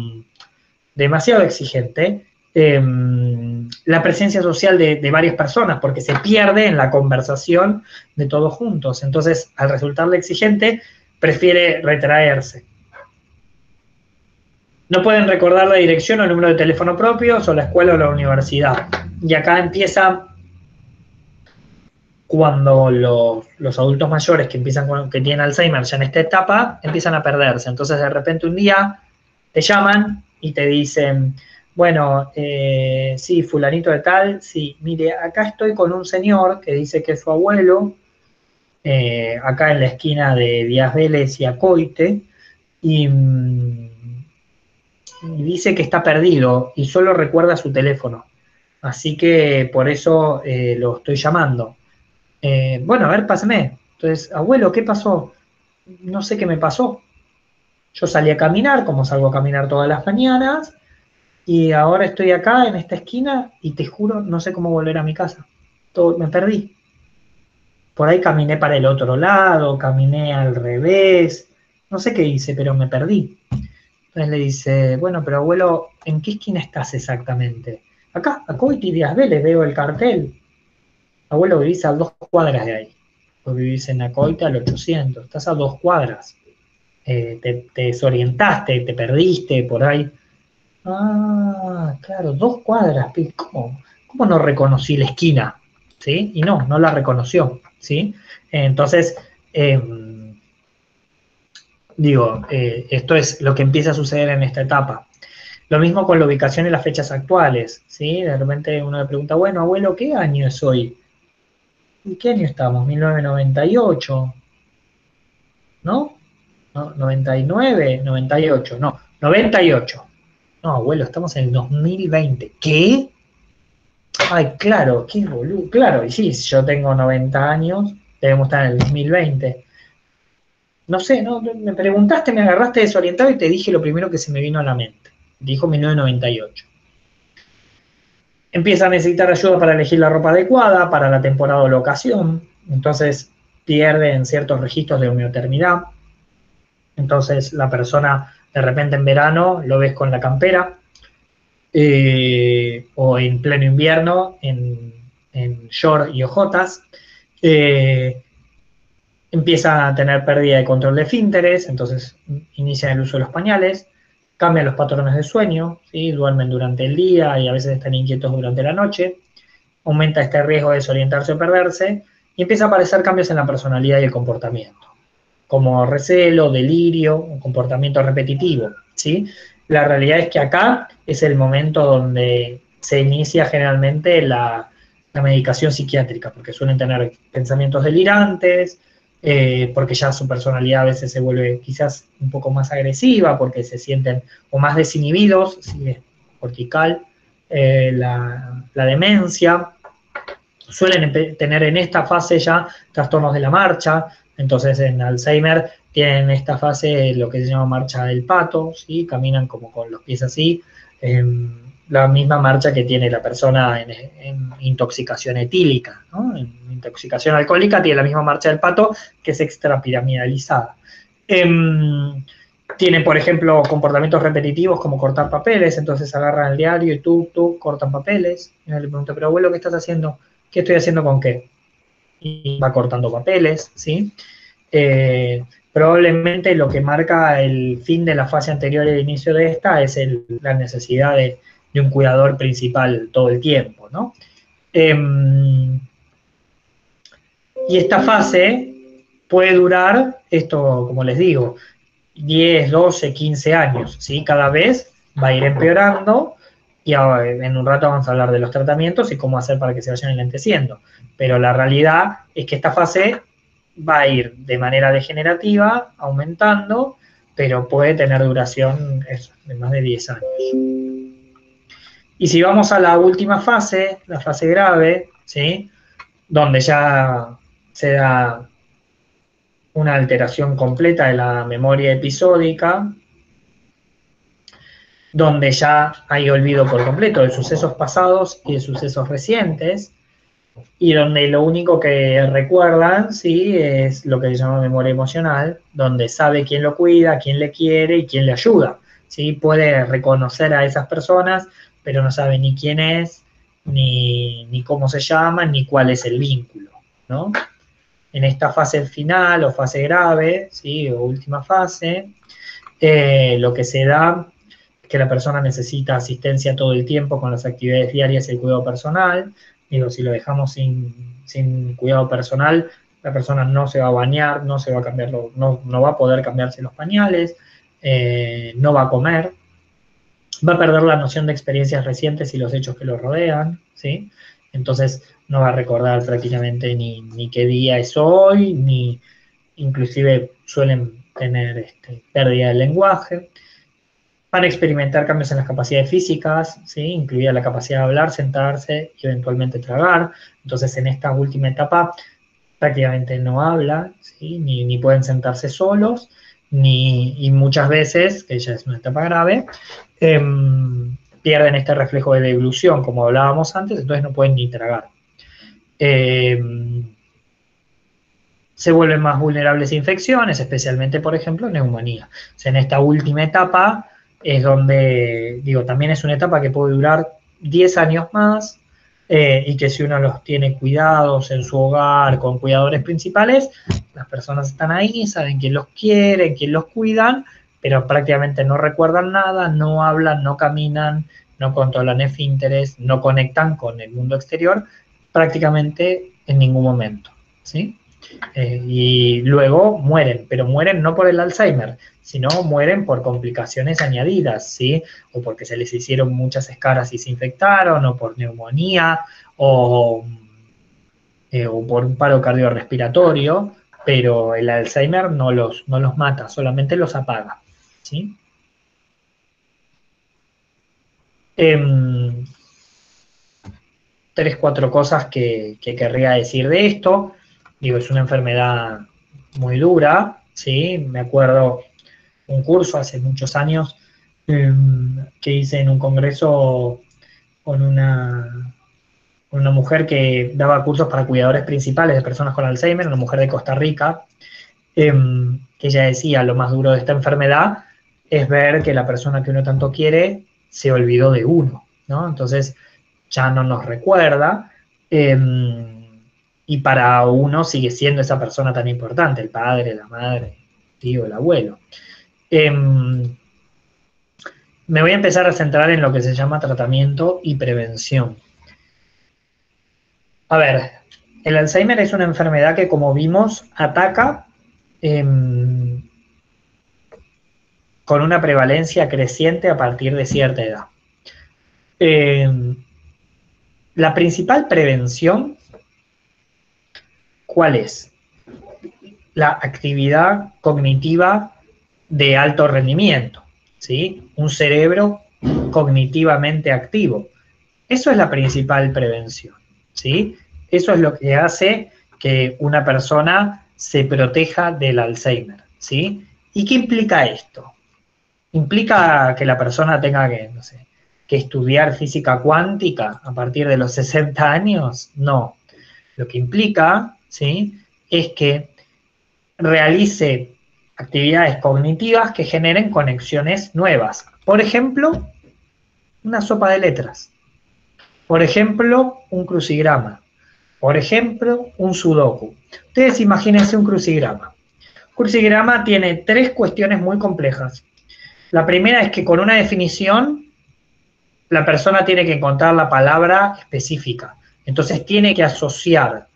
exigente la presencia social de varias personas, porque se pierde en la conversación de todos juntos. Entonces, al resultarle exigente, prefiere retraerse. No pueden recordar la dirección o el número de teléfono propios, o la escuela o la universidad. Y acá empieza cuando los adultos mayores que tienen Alzheimer ya en esta etapa, empiezan a perderse. Entonces, de repente un día te llaman y te dicen, bueno, sí, fulanito de tal, sí, mire, acá estoy con un señor que dice que es su abuelo, acá en la esquina de Díaz Vélez y Acoite, y dice que está perdido y solo recuerda su teléfono. Así que por eso lo estoy llamando. Bueno, a ver, pásame. Entonces, abuelo, ¿qué pasó? No sé qué me pasó. Yo salí a caminar, como salgo a caminar todas las mañanas, y ahora estoy acá en esta esquina y te juro, no sé cómo volver a mi casa. Me perdí. Por ahí caminé para el otro lado, caminé al revés, no sé qué hice, pero me perdí. Entonces le dice, bueno, pero abuelo, ¿en qué esquina estás exactamente? Acá, a Coiti Díaz Vélez, veo el cartel. Abuelo, vivís a 2 cuadras de ahí. Vos vivís en Acoite al 800, estás a 2 cuadras. Te desorientaste, te perdiste por ahí. Ah, claro, 2 cuadras. ¿Cómo no reconocí la esquina? ¿Sí? Y no la reconoció. ¿Sí? Entonces, esto es lo que empieza a suceder en esta etapa. Lo mismo con la ubicación y las fechas actuales. ¿Sí? De repente uno le pregunta, bueno, abuelo, ¿qué año es hoy? ¿Y qué año estamos? 1998, ¿no? ¿No? 99, 98, no, 98. No, abuelo, estamos en el 2020. ¿Qué? Ay, claro, qué boludo. Claro, y sí, si yo tengo 90 años, debemos estar en el 2020. No sé, no, me preguntaste, me agarraste desorientado y te dije lo primero que se me vino a la mente. Dijo 1998. Empieza a necesitar ayuda para elegir la ropa adecuada, para la temporada o la ocasión. Entonces pierden ciertos registros de homeotermidad. Entonces la persona de repente en verano lo ves con la campera, o en pleno invierno en short y ojotas. Empieza a tener pérdida de control de esfínteres, entonces inician el uso de los pañales, cambian los patrones de sueño, ¿sí? Duermen durante el día y a veces están inquietos durante la noche, aumenta este riesgo de desorientarse o perderse, y empieza a aparecer cambios en la personalidad y el comportamiento, como recelo, delirio, un comportamiento repetitivo, ¿sí? La realidad es que acá es el momento donde se inicia generalmente la medicación psiquiátrica, porque suelen tener pensamientos delirantes, porque ya su personalidad a veces se vuelve quizás un poco más agresiva, porque se sienten o más desinhibidos, ¿sí? cortical, la demencia. Suelen tener en esta fase ya trastornos de la marcha, entonces en Alzheimer tienen en esta fase lo que se llama marcha del pato, ¿sí? Caminan como con los pies así, la misma marcha que tiene la persona en intoxicación etílica, ¿no? En intoxicación alcohólica tiene la misma marcha del pato, que es extrapiramidalizada. Tienen, por ejemplo, comportamientos repetitivos como cortar papeles, entonces agarran el diario y tú cortan papeles. Y uno le pregunta, pero abuelo, ¿qué estás haciendo? ¿Qué estoy haciendo con qué? Y va cortando papeles, ¿sí? Probablemente lo que marca el fin de la fase anterior y el inicio de esta es la necesidad de un cuidador principal todo el tiempo, ¿no? Y esta fase puede durar, esto como les digo, 10, 12, 15 años, ¿sí? Cada vez va a ir empeorando y en un rato vamos a hablar de los tratamientos y cómo hacer para que se vayan enlenteciendo. Pero la realidad es que esta fase va a ir de manera degenerativa, aumentando, pero puede tener duración de más de 10 años. Y si vamos a la última fase, la fase grave, ¿sí? Donde ya se da una alteración completa de la memoria episódica, donde ya hay olvido por completo de sucesos pasados y de sucesos recientes, y donde lo único que recuerdan, ¿sí? Es lo que se llama memoria emocional, donde sabe quién lo cuida, quién le quiere y quién le ayuda, ¿sí? Puede reconocer a esas personas, pero no sabe ni quién es, ni cómo se llaman, ni cuál es el vínculo, ¿no? En esta fase final o fase grave, ¿sí? O última fase, lo que se da es que la persona necesita asistencia todo el tiempo con las actividades diarias y el cuidado personal. Digo, si lo dejamos sin cuidado personal, la persona no se va a bañar, no se va a cambiar, no va a poder cambiarse los pañales, no va a comer, va a perder la noción de experiencias recientes y los hechos que lo rodean, ¿sí? Entonces no va a recordar prácticamente ni qué día es hoy, ni inclusive suelen tener pérdida del lenguaje. Van a experimentar cambios en las capacidades físicas, ¿sí? Incluida la capacidad de hablar, sentarse y eventualmente tragar. Entonces en esta última etapa prácticamente no habla, ¿sí? ni pueden sentarse solos, y muchas veces, que ya es una etapa grave, pierden este reflejo de deglución, como hablábamos antes, entonces no pueden ni tragar. Se vuelven más vulnerables a infecciones, especialmente, por ejemplo, neumonía. O sea, en esta última etapa es donde, digo, también es una etapa que puede durar 10 años más, y que si uno los tiene cuidados en su hogar con cuidadores principales, las personas están ahí, saben quién los quiere, quién los cuidan, pero prácticamente no recuerdan nada, no hablan, no caminan, no controlan esfínteres, no conectan con el mundo exterior prácticamente en ningún momento, ¿sí? Y luego mueren, pero mueren no por el Alzheimer, sino mueren por complicaciones añadidas, ¿sí? O porque se les hicieron muchas escaras y se infectaron, o por neumonía, o por un paro cardiorrespiratorio, pero el Alzheimer no los mata, solamente los apaga, ¿sí? Tres, cuatro cosas que querría decir de esto. Digo, es una enfermedad muy dura, ¿sí? Me acuerdo un curso hace muchos años, que hice en un congreso con una mujer que daba cursos para cuidadores principales de personas con Alzheimer, una mujer de Costa Rica, que ella decía, lo más duro de esta enfermedad es ver que la persona que uno tanto quiere se olvidó de uno, ¿no? Entonces ya no nos recuerda, y para uno sigue siendo esa persona tan importante, el padre, la madre, el tío, el abuelo. Me voy a empezar a centrar en lo que se llama tratamiento y prevención. A ver, el Alzheimer es una enfermedad que, como vimos, ataca con una prevalencia creciente a partir de cierta edad. La principal prevención, ¿cuál es? La actividad cognitiva de alto rendimiento, ¿sí? Un cerebro cognitivamente activo. Eso es la principal prevención, ¿sí? Eso es lo que hace que una persona se proteja del Alzheimer, ¿sí? ¿Y qué implica esto? ¿Implica que la persona tenga que, no sé, que estudiar física cuántica a partir de los 60 años? No. Lo que implica, ¿sí?, es que realice actividades cognitivas que generen conexiones nuevas. Por ejemplo, una sopa de letras. Por ejemplo, un crucigrama. Por ejemplo, un sudoku. Ustedes imagínense un crucigrama. Un crucigrama tiene 3 cuestiones muy complejas. La primera es que con una definición la persona tiene que encontrar la palabra específica. Entonces tiene que asociar,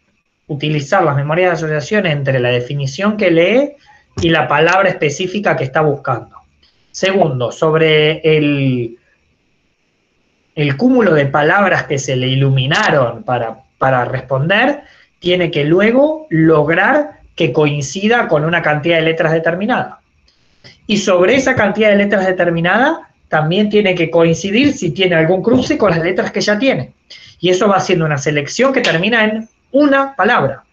utilizar las memorias de asociación entre la definición que lee y la palabra específica que está buscando. Segundo, sobre el cúmulo de palabras que se le iluminaron para responder, tiene que luego lograr que coincida con una cantidad de letras determinada. Y sobre esa cantidad de letras determinada, también tiene que coincidir si tiene algún cruce con las letras que ya tiene. Y eso va haciendo una selección que termina en una palabra.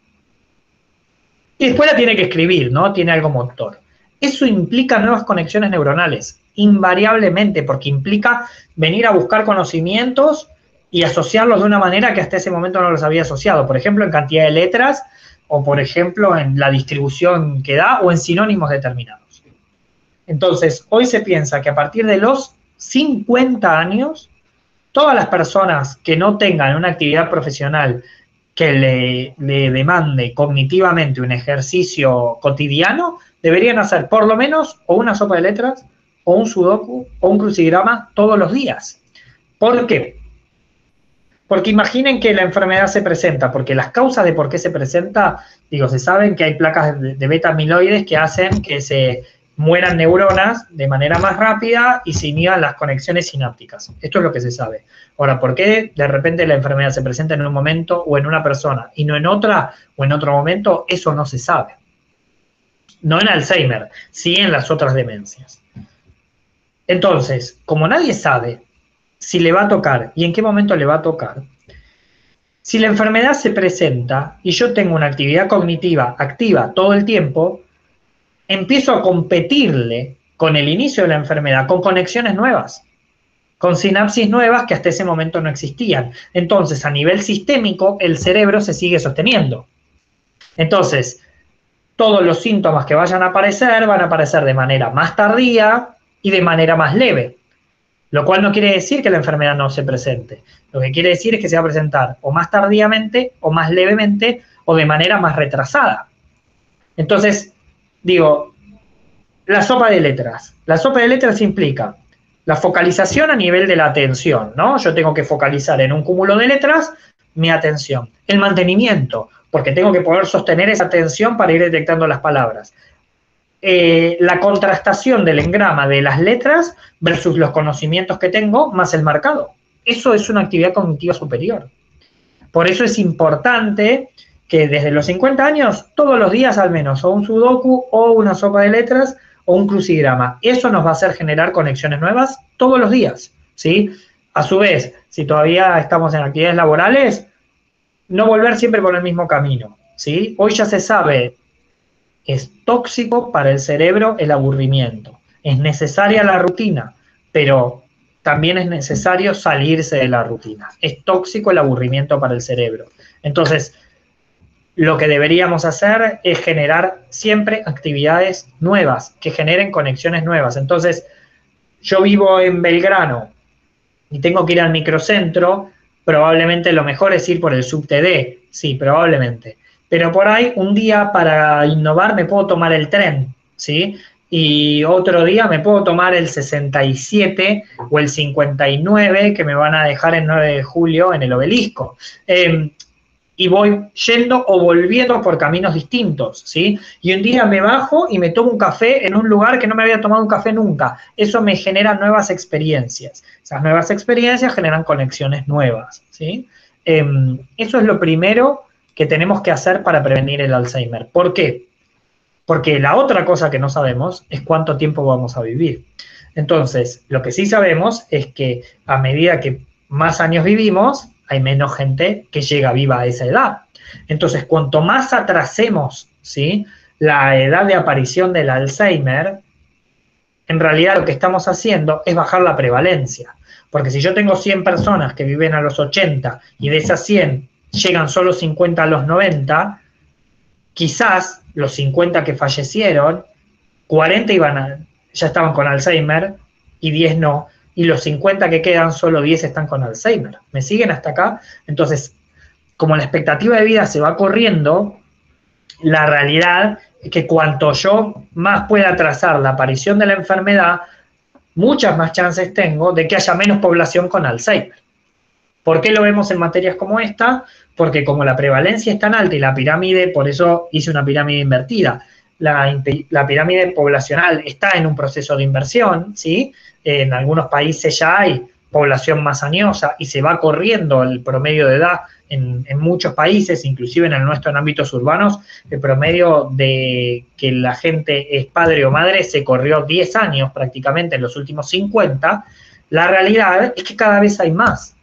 Y después la tiene que escribir, ¿no? Tiene algo motor. Eso implica nuevas conexiones neuronales, invariablemente, porque implica venir a buscar conocimientos y asociarlos de una manera que hasta ese momento no los había asociado. Por ejemplo, en cantidad de letras, o por ejemplo, en la distribución que da, o en sinónimos determinados. Entonces, hoy se piensa que a partir de los 50 años, todas las personas que no tengan una actividad profesional que le demande cognitivamente un ejercicio cotidiano, deberían hacer por lo menos o una sopa de letras, o un sudoku, o un crucigrama todos los días. ¿Por qué? Porque imaginen que la enfermedad se presenta, porque las causas de por qué se presenta, digo, se saben que hay placas de beta amiloides que hacen que se mueran neuronas de manera más rápida y se inhiban las conexiones sinápticas. Esto es lo que se sabe. Ahora, ¿por qué de repente la enfermedad se presenta en un momento o en una persona y no en otra o en otro momento? Eso no se sabe. No en Alzheimer, sí en las otras demencias. Entonces, como nadie sabe si le va a tocar y en qué momento le va a tocar, si la enfermedad se presenta y yo tengo una actividad cognitiva activa todo el tiempo, empiezo a competirle con el inicio de la enfermedad, con conexiones nuevas, con sinapsis nuevas que hasta ese momento no existían. Entonces, a nivel sistémico, el cerebro se sigue sosteniendo. Entonces, todos los síntomas que vayan a aparecer van a aparecer de manera más tardía y de manera más leve, lo cual no quiere decir que la enfermedad no se presente. Lo que quiere decir es que se va a presentar o más tardíamente, o más levemente, o de manera más retrasada. Entonces, digo, la sopa de letras. La sopa de letras implica la focalización a nivel de la atención, ¿no? Yo tengo que focalizar en un cúmulo de letras mi atención. El mantenimiento, porque tengo que poder sostener esa atención para ir detectando las palabras. La contrastación del engrama de las letras versus los conocimientos que tengo más el marcado. Eso es una actividad cognitiva superior. Por eso es importante que desde los 50 años, todos los días al menos, o un sudoku, o una sopa de letras, o un crucigrama. Eso nos va a hacer generar conexiones nuevas todos los días, ¿sí? A su vez, si todavía estamos en actividades laborales, no volver siempre por el mismo camino, ¿sí? Hoy ya se sabe, es tóxico para el cerebro el aburrimiento. Es necesaria la rutina, pero también es necesario salirse de la rutina. Es tóxico el aburrimiento para el cerebro. Entonces, lo que deberíamos hacer es generar siempre actividades nuevas, que generen conexiones nuevas. Entonces, yo vivo en Belgrano y tengo que ir al microcentro, probablemente lo mejor es ir por el subte D, sí, probablemente. Pero por ahí, un día para innovar me puedo tomar el tren, ¿sí? Y otro día me puedo tomar el 67 o el 59 que me van a dejar el 9 de julio en el Obelisco. Y voy yendo o volviendo por caminos distintos, ¿sí? Y un día me bajo y me tomo un café en un lugar que no me había tomado un café nunca. Eso me genera nuevas experiencias. Esas nuevas experiencias generan conexiones nuevas, ¿sí? Eso es lo primero que tenemos que hacer para prevenir el Alzheimer. ¿Por qué? Porque la otra cosa que no sabemos es cuánto tiempo vamos a vivir. Entonces, lo que sí sabemos es que a medida que más años vivimos, hay menos gente que llega viva a esa edad. Entonces, cuanto más atrasemos, ¿sí?, la edad de aparición del Alzheimer, en realidad lo que estamos haciendo es bajar la prevalencia. Porque si yo tengo 100 personas que viven a los 80 y de esas 100 llegan solo 50 a los 90, quizás los 50 que fallecieron, 40 ya estaban con Alzheimer y 10 no. Y los 50 que quedan, solo 10 están con Alzheimer. ¿Me siguen hasta acá? Entonces, como la expectativa de vida se va corriendo, la realidad es que cuanto yo más pueda atrasar la aparición de la enfermedad, muchas más chances tengo de que haya menos población con Alzheimer. ¿Por qué lo vemos en materias como esta? Porque como la prevalencia es tan alta y la pirámide, por eso hice una pirámide invertida, la pirámide poblacional está en un proceso de inversión, ¿sí? En algunos países ya hay población más añosa y se va corriendo el promedio de edad en muchos países, inclusive en el nuestro en ámbitos urbanos, el promedio de que la gente es padre o madre se corrió 10 años prácticamente en los últimos 50. La realidad es que cada vez hay más.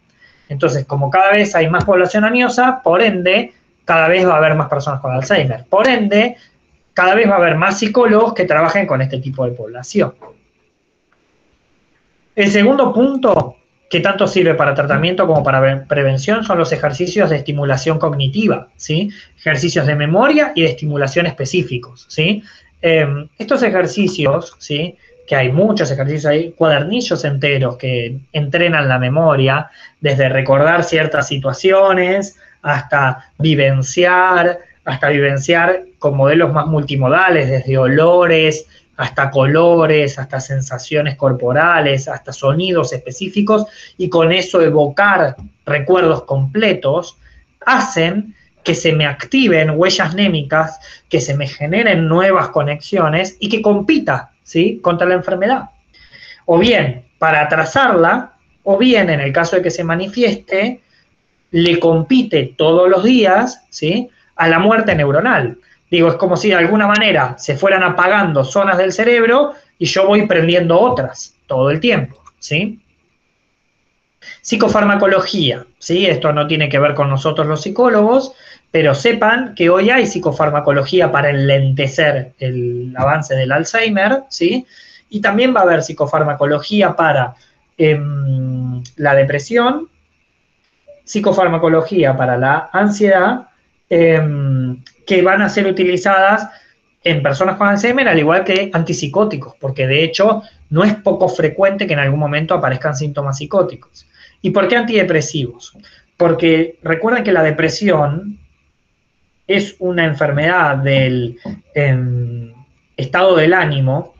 Entonces, como cada vez hay más población añosa, por ende, cada vez va a haber más personas con Alzheimer. Por ende, cada vez va a haber más psicólogos que trabajen con este tipo de población. El segundo punto, que tanto sirve para tratamiento como para prevención, son los ejercicios de estimulación cognitiva, ¿sí? Ejercicios de memoria y de estimulación específicos, ¿sí? Estos ejercicios, ¿sí?, que hay muchos ejercicios, hay cuadernillos enteros que entrenan la memoria, desde recordar ciertas situaciones hasta vivenciar con modelos más multimodales, desde olores hasta colores, hasta sensaciones corporales, hasta sonidos específicos, y con eso evocar recuerdos completos, hacen que se me activen huellas némicas, que se me generen nuevas conexiones y que compita, ¿sí?, contra la enfermedad. O bien para atrasarla, o bien en el caso de que se manifieste, le compite todos los días, ¿sí?, a la muerte neuronal. Digo, es como si de alguna manera se fueran apagando zonas del cerebro y yo voy prendiendo otras todo el tiempo, ¿sí? Psicofarmacología, ¿sí? Esto no tiene que ver con nosotros los psicólogos, pero sepan que hoy hay psicofarmacología para enlentecer el avance del Alzheimer, ¿sí? Y también va a haber psicofarmacología para la depresión, psicofarmacología para la ansiedad, que van a ser utilizadas en personas con Alzheimer, al igual que antipsicóticos, porque de hecho no es poco frecuente que en algún momento aparezcan síntomas psicóticos. ¿Y por qué antidepresivos? Porque recuerden que la depresión es una enfermedad del estado del ánimo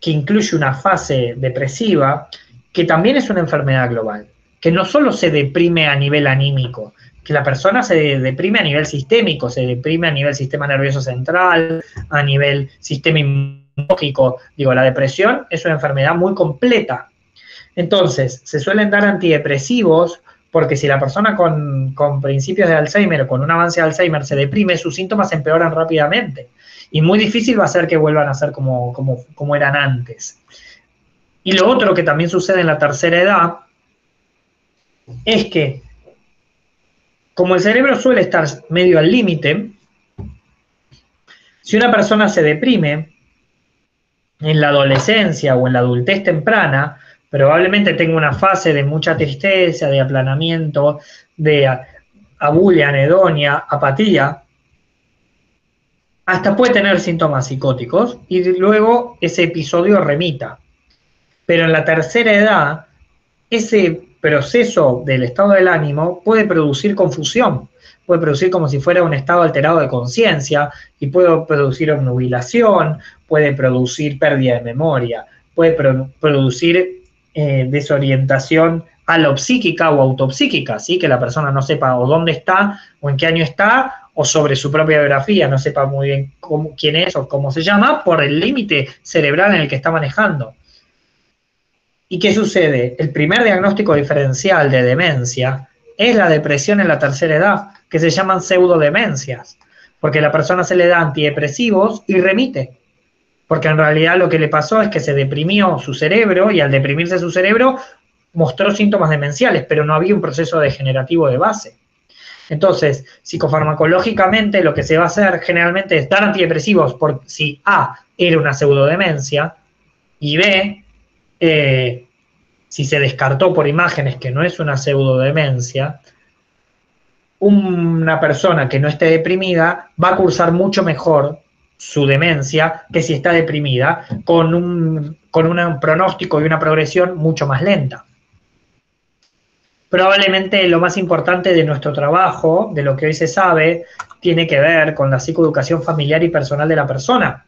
que incluye una fase depresiva, que también es una enfermedad global, que no solo se deprime a nivel anímico, que la persona se deprime a nivel sistémico, se deprime a nivel sistema nervioso central, a nivel sistema inmunológico. Digo, la depresión es una enfermedad muy completa. Entonces, se suelen dar antidepresivos porque si la persona con principios de Alzheimer o con un avance de Alzheimer se deprime, sus síntomas empeoran rápidamente. Y muy difícil va a ser que vuelvan a ser como eran antes. Y lo otro que también sucede en la tercera edad es que, como el cerebro suele estar medio al límite, si una persona se deprime en la adolescencia o en la adultez temprana, probablemente tenga una fase de mucha tristeza, de aplanamiento, de abulia, anedonia, apatía, hasta puede tener síntomas psicóticos y luego ese episodio remita. Pero en la tercera edad, ese proceso del estado del ánimo puede producir confusión, puede producir como si fuera un estado alterado de conciencia y puede producir obnubilación, puede producir pérdida de memoria, puede producir desorientación alopsíquica o autopsíquica, ¿sí? Que la persona no sepa o dónde está o en qué año está o sobre su propia biografía, no sepa muy bien quién es o cómo se llama por el límite cerebral en el que está manejando. ¿Y qué sucede? El primer diagnóstico diferencial de demencia es la depresión en la tercera edad, que se llaman pseudodemencias, porque a la persona se le da antidepresivos y remite. porque en realidad lo que le pasó es que se deprimió su cerebro y al deprimirse su cerebro mostró síntomas demenciales, pero no había un proceso degenerativo de base. Entonces, psicofarmacológicamente lo que se va a hacer generalmente es dar antidepresivos por si A, era una pseudodemencia, y B, si se descartó por imágenes que no es una pseudodemencia, una persona que no esté deprimida va a cursar mucho mejor su demencia que si está deprimida, con un pronóstico y una progresión mucho más lenta. Probablemente lo más importante de nuestro trabajo, de lo que hoy se sabe, tiene que ver con la psicoeducación familiar y personal de la persona.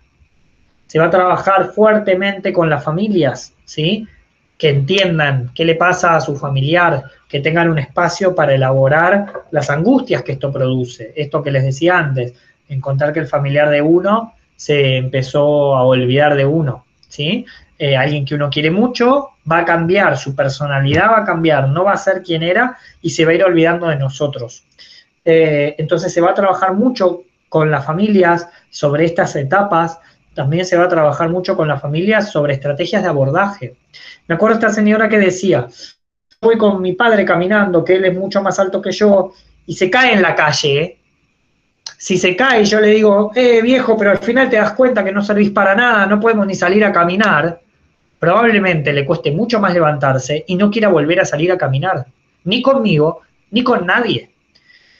Se va a trabajar fuertemente con las familias, ¿sí? Que entiendan qué le pasa a su familiar, que tengan un espacio para elaborar las angustias que esto produce. Esto que les decía antes, encontrar que el familiar de uno se empezó a olvidar de uno, ¿sí? Alguien que uno quiere mucho va a cambiar, su personalidad va a cambiar, no va a ser quien era y se va a ir olvidando de nosotros. Entonces se va a trabajar mucho con las familias sobre estas etapas. También se va a trabajar mucho con las familias sobre estrategias de abordaje. Me acuerdo de esta señora que decía, voy con mi padre caminando, que él es mucho más alto que yo, y se cae en la calle, ¿eh? Si se cae, yo le digo, viejo, pero al final te das cuenta que no servís para nada, no podemos ni salir a caminar, probablemente le cueste mucho más levantarse y no quiera volver a salir a caminar, ni conmigo, ni con nadie.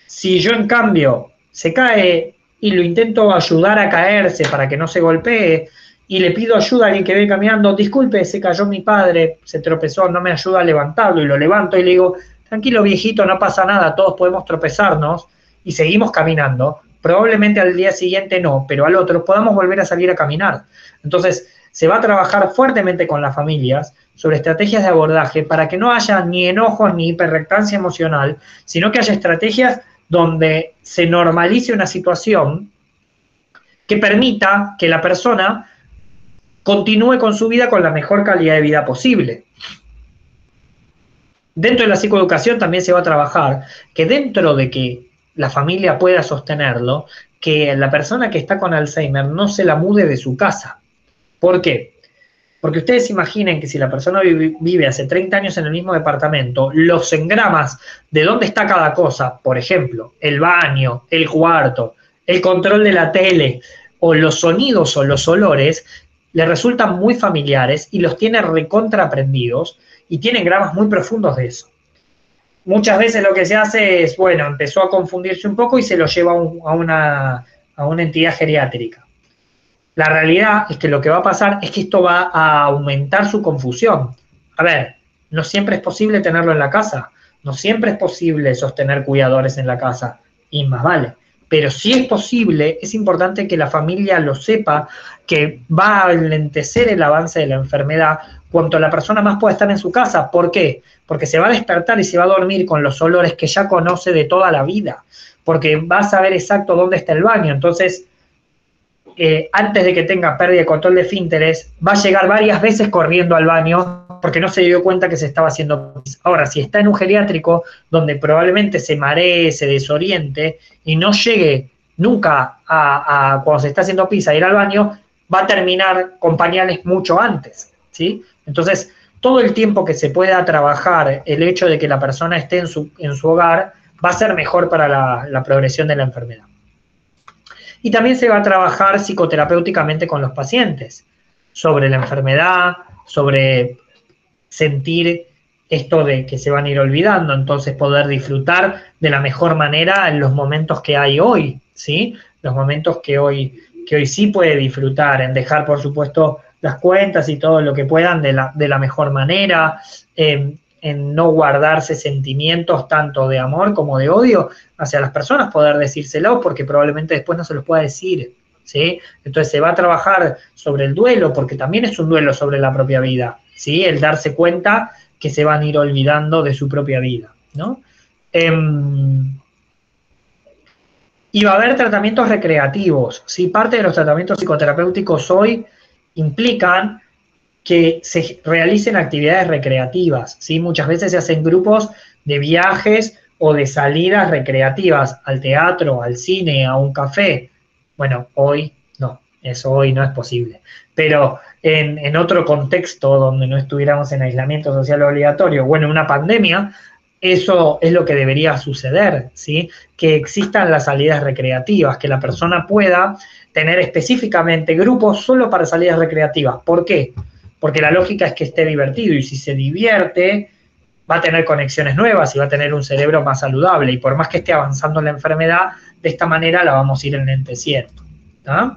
Si yo, en cambio, se cae y lo intento ayudar a caerse para que no se golpee y le pido ayuda a alguien que ve caminando, disculpe, se cayó mi padre, se tropezó, no me ayuda a levantarlo, y lo levanto y le digo, tranquilo viejito, no pasa nada, todos podemos tropezarnos y seguimos caminando, probablemente al día siguiente no, pero al otro podamos volver a salir a caminar. Entonces, se va a trabajar fuertemente con las familias sobre estrategias de abordaje para que no haya ni enojos ni hiperrectancia emocional, sino que haya estrategias donde se normalice una situación que permita que la persona continúe con su vida con la mejor calidad de vida posible. Dentro de la psicoeducación también se va a trabajar que dentro de que la familia pueda sostenerlo, que la persona que está con Alzheimer no se la mude de su casa. ¿Por qué? Porque ustedes imaginen que si la persona vive hace 30 años en el mismo departamento, los engramas de dónde está cada cosa, por ejemplo, el baño, el cuarto, el control de la tele, o los sonidos o los olores, le resultan muy familiares y los tiene recontraaprendidos y tiene engramas muy profundos de eso. Muchas veces lo que se hace es, bueno, empezó a confundirse un poco y se lo lleva a una entidad geriátrica. La realidad es que lo que va a pasar es que esto va a aumentar su confusión. A ver, no siempre es posible tenerlo en la casa, no siempre es posible sostener cuidadores en la casa, y más vale. Pero si es posible, es importante que la familia lo sepa, que va a alentecer el avance de la enfermedad cuanto la persona más pueda estar en su casa. ¿Por qué? Porque se va a despertar y se va a dormir con los olores que ya conoce de toda la vida, porque va a saber exacto dónde está el baño. Entonces, antes de que tenga pérdida de control de esfínteres, va a llegar varias veces corriendo al baño porque no se dio cuenta que se estaba haciendo pis. Ahora, si está en un geriátrico donde probablemente se maree, se desoriente y no llegue nunca a cuando se está haciendo pis a ir al baño, va a terminar con pañales mucho antes, ¿sí? Entonces, todo el tiempo que se pueda trabajar el hecho de que la persona esté en su hogar va a ser mejor para la progresión de la enfermedad. Y también se va a trabajar psicoterapéuticamente con los pacientes sobre la enfermedad, sobre sentir esto de que se van a ir olvidando, entonces poder disfrutar de la mejor manera en los momentos que hay hoy, ¿sí? Los momentos que hoy sí puede disfrutar, en dejar, por supuesto, las cuentas y todo lo que puedan de la mejor manera, en no guardarse sentimientos tanto de amor como de odio hacia las personas, poder decírselo porque probablemente después no se los pueda decir, ¿sí? Entonces se va a trabajar sobre el duelo, porque también es un duelo sobre la propia vida, ¿sí? El darse cuenta que se van a ir olvidando de su propia vida, ¿no? Y va a haber tratamientos recreativos, ¿sí? Parte de los tratamientos psicoterapéuticos hoy implican que se realicen actividades recreativas, ¿sí? Muchas veces se hacen grupos de viajes o de salidas recreativas al teatro, al cine, a un café. Bueno, hoy no, eso hoy no es posible. pero en otro contexto donde no estuviéramos en aislamiento social obligatorio, bueno, en una pandemia, eso es lo que debería suceder, ¿sí? Que existan las salidas recreativas, que la persona pueda tener específicamente grupos solo para salidas recreativas. ¿Por qué? Porque la lógica es que esté divertido y si se divierte va a tener conexiones nuevas y va a tener un cerebro más saludable y por más que esté avanzando la enfermedad, de esta manera la vamos a ir enlenteciendo. ¿Tá?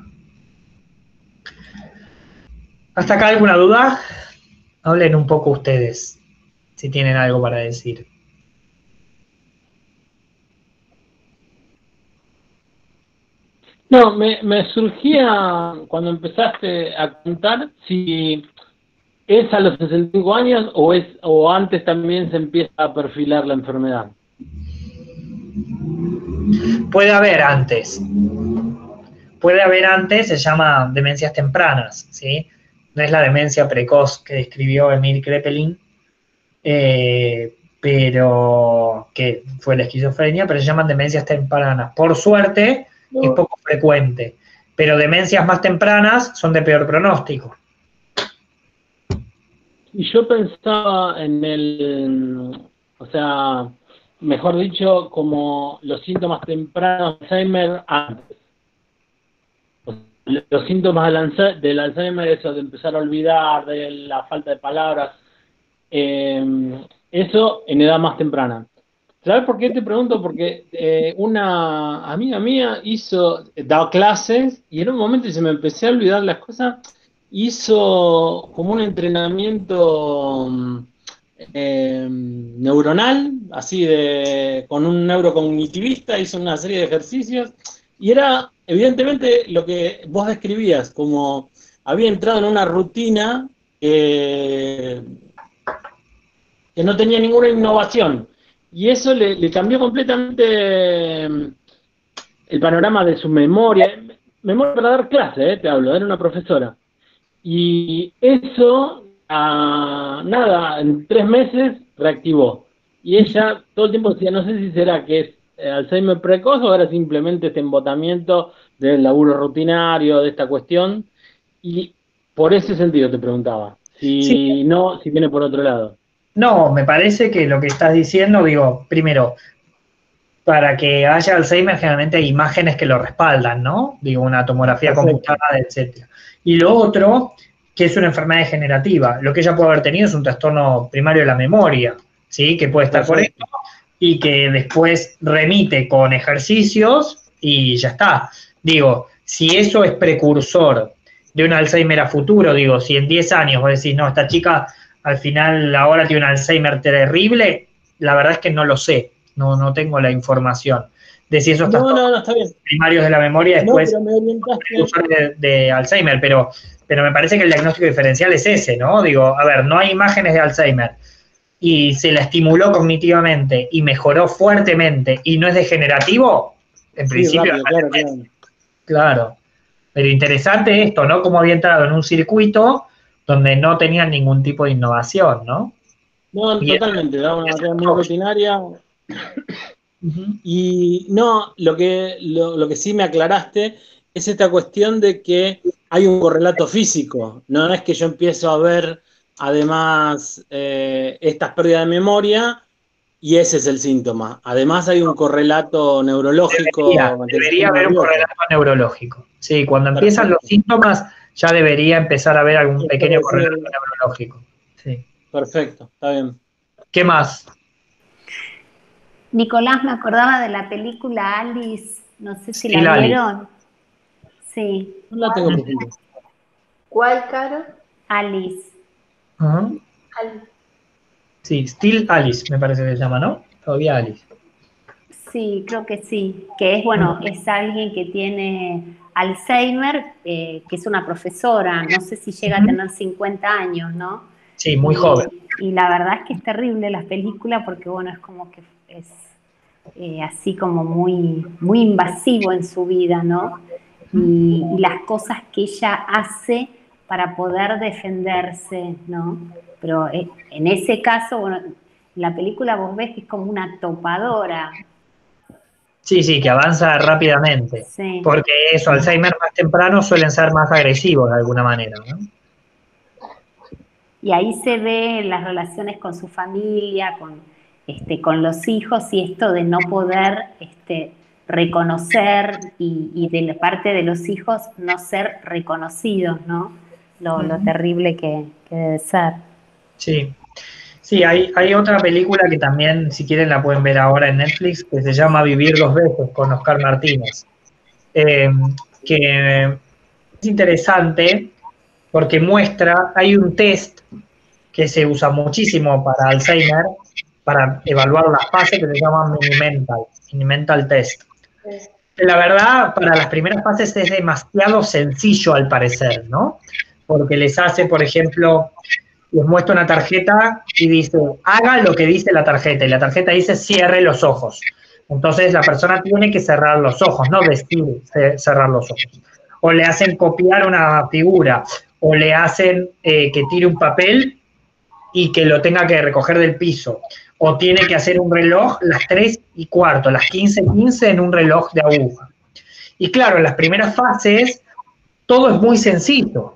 ¿Hasta acá alguna duda? Hablen un poco ustedes, si tienen algo para decir. No, me surgía cuando empezaste a contar si es a los 65 años o antes también se empieza a perfilar la enfermedad. Puede haber antes. Puede haber antes, se llama demencias tempranas, ¿sí? No es la demencia precoz que describió Emil Kraepelin, pero que fue la esquizofrenia, pero se llaman demencias tempranas. Por suerte, es No. poco frecuente, pero demencias más tempranas son de peor pronóstico. Y yo pensaba o sea, mejor dicho, como los síntomas tempranos de Alzheimer antes. Los síntomas del Alzheimer, eso de empezar a olvidar, de la falta de palabras, eso en edad más temprana. ¿Sabes por qué te pregunto? Porque una amiga mía daba clases y en un momento se me empecé a olvidar las cosas, hizo como un entrenamiento neuronal, así con un neurocognitivista, hizo una serie de ejercicios y era evidentemente lo que vos describías, como había entrado en una rutina que no tenía ninguna innovación. Y eso le cambió completamente el panorama de su memoria. Memoria para dar clase, te hablo, era una profesora. Y eso, nada, en 3 meses reactivó. Y ella todo el tiempo decía, no sé si será que es Alzheimer precoz o era simplemente este embotamiento del laburo rutinario, de esta cuestión. Y por ese sentido te preguntaba, Sí, si no, si viene por otro lado. no, me parece que lo que estás diciendo, digo, primero, para que haya Alzheimer generalmente hay imágenes que lo respaldan, ¿no? Digo, una tomografía Perfecto. computada, etcétera. Y lo otro, que es una enfermedad degenerativa. Lo que ella puede haber tenido es un trastorno primario de la memoria, ¿sí? Que puede estar por Perfecto. esto y que después remite con ejercicios y ya está. Digo, si eso es precursor de un Alzheimer a futuro, digo, si en 10 años vos decís, no, esta chica al final ahora tiene un Alzheimer terrible, la verdad es que no lo sé, no tengo la información de si esos No, trastornos no, no, está bien. primarios de la memoria No, después pero me orientaste. precursor de Alzheimer, pero me parece que el diagnóstico diferencial es ese, ¿no? Digo, a ver, no hay imágenes de Alzheimer y se la estimuló cognitivamente y mejoró fuertemente y no es degenerativo, en Sí, principio, rápido, claro, claro. claro. Pero interesante esto, ¿no? Cómo había entrado en un circuito donde no tenían ningún tipo de innovación, ¿no? No, Y eso totalmente, da una es tarea un muy shock. rutinaria. Ujú. Y no, lo que sí me aclaraste es esta cuestión de que hay un correlato físico. No es que yo empiezo a ver, además, estas pérdidas de memoria y ese es el síntoma. Además, hay un correlato Debería, neurológico del debería sistema haber un nervioso. correlato neurológico. Sí, cuando empiezan los Perfecto. síntomas ya debería empezar a haber algún Esto pequeño decía correlato neurológico. Sí. perfecto, está bien. ¿Qué más? Nicolás, me acordaba de la película Alice, no sé si la Still Alice. vieron. Sí, No la tengo presente. ¿Cuál, Caro? Alice. Ujú. Al- Sí, Still Alice me parece que se llama, ¿no? Todavía Alice. Sí, creo que sí. Que es, bueno, es alguien que tiene Alzheimer, que es una profesora, no sé si llega a Ujú. tener 50 años, ¿no? Sí, muy joven. Y la verdad es que es terrible la película porque, bueno, es como que es así como muy, muy invasivo en su vida, ¿no? Y las cosas que ella hace para poder defenderse, ¿no? Pero en ese caso, bueno, en la película vos ves que es como una topadora. Sí, sí, que avanza rápidamente. Sí. Porque eso, Alzheimer más temprano suelen ser más agresivos de alguna manera, ¿no? Y ahí se ve las relaciones con su familia, con los hijos y esto de no poder reconocer y de la parte de los hijos no ser reconocidos, ¿no? Lo terrible que debe ser. Sí. Sí, hay otra película que también, si quieren, la pueden ver ahora en Netflix, que se llama Vivir dos veces, con Oscar Martínez. Que es interesante porque muestra, hay un test que se usa muchísimo para Alzheimer, para evaluar las fases, que se llama Mini-Mental Test. La verdad, para las primeras fases es demasiado sencillo al parecer, ¿no? Porque les hace, por ejemplo, les muestra una tarjeta y dice, haga lo que dice la tarjeta, y la tarjeta dice, cierre los ojos. Entonces la persona tiene que cerrar los ojos, no decir cerrar los ojos. O le hacen copiar una figura, o le hacen que tire un papel y que lo tenga que recoger del piso, o tiene que hacer un reloj las 3:15, las 15:15 en un reloj de aguja. Y claro, en las primeras fases todo es muy sencillo,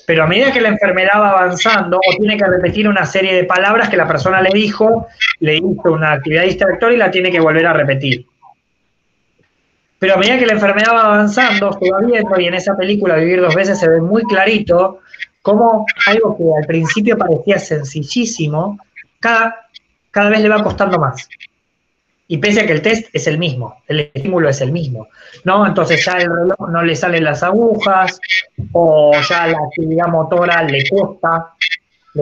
pero a medida que la enfermedad va avanzando, o tiene que repetir una serie de palabras que la persona le hizo una actividad distractora y la tiene que volver a repetir. Pero a medida que la enfermedad va avanzando, se va viendo, y en esa película Vivir dos veces se ve muy clarito cómo algo que al principio parecía sencillísimo, cada vez le va costando más. Y pese a que el test es el mismo, el estímulo es el mismo, ¿no? Entonces ya el reloj no le salen las agujas, o ya la actividad motora le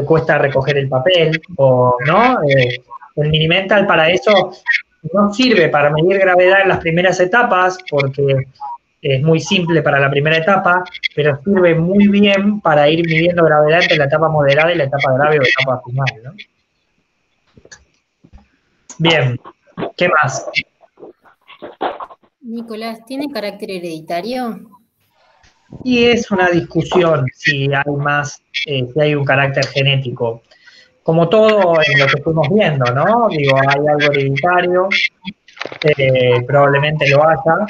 cuesta recoger el papel, o, ¿no? El Mini-Mental para eso no sirve para medir gravedad en las primeras etapas, porque es muy simple para la primera etapa, pero sirve muy bien para ir midiendo gravedad entre la etapa moderada y la etapa grave o etapa final, ¿no? Bien, ¿qué más? Nicolás, ¿tiene carácter hereditario? Y es una discusión si hay un carácter genético. Como todo en lo que fuimos viendo, ¿no? Digo, hay algo hereditario, probablemente lo haya.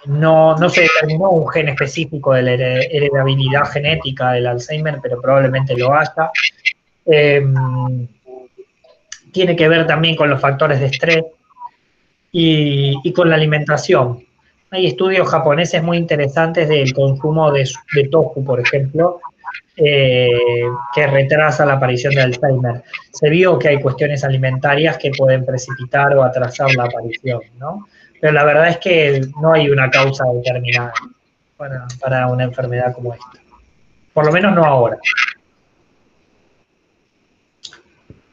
No se determinó un gen específico de la heredabilidad genética del Alzheimer, pero probablemente lo haya. Tiene que ver también con los factores de estrés y con la alimentación. Hay estudios japoneses muy interesantes del consumo de tofu, por ejemplo, que retrasa la aparición de Alzheimer. Se vio que hay cuestiones alimentarias que pueden precipitar o atrasar la aparición, ¿no? Pero la verdad es que no hay una causa determinada para una enfermedad como esta. Por lo menos no ahora.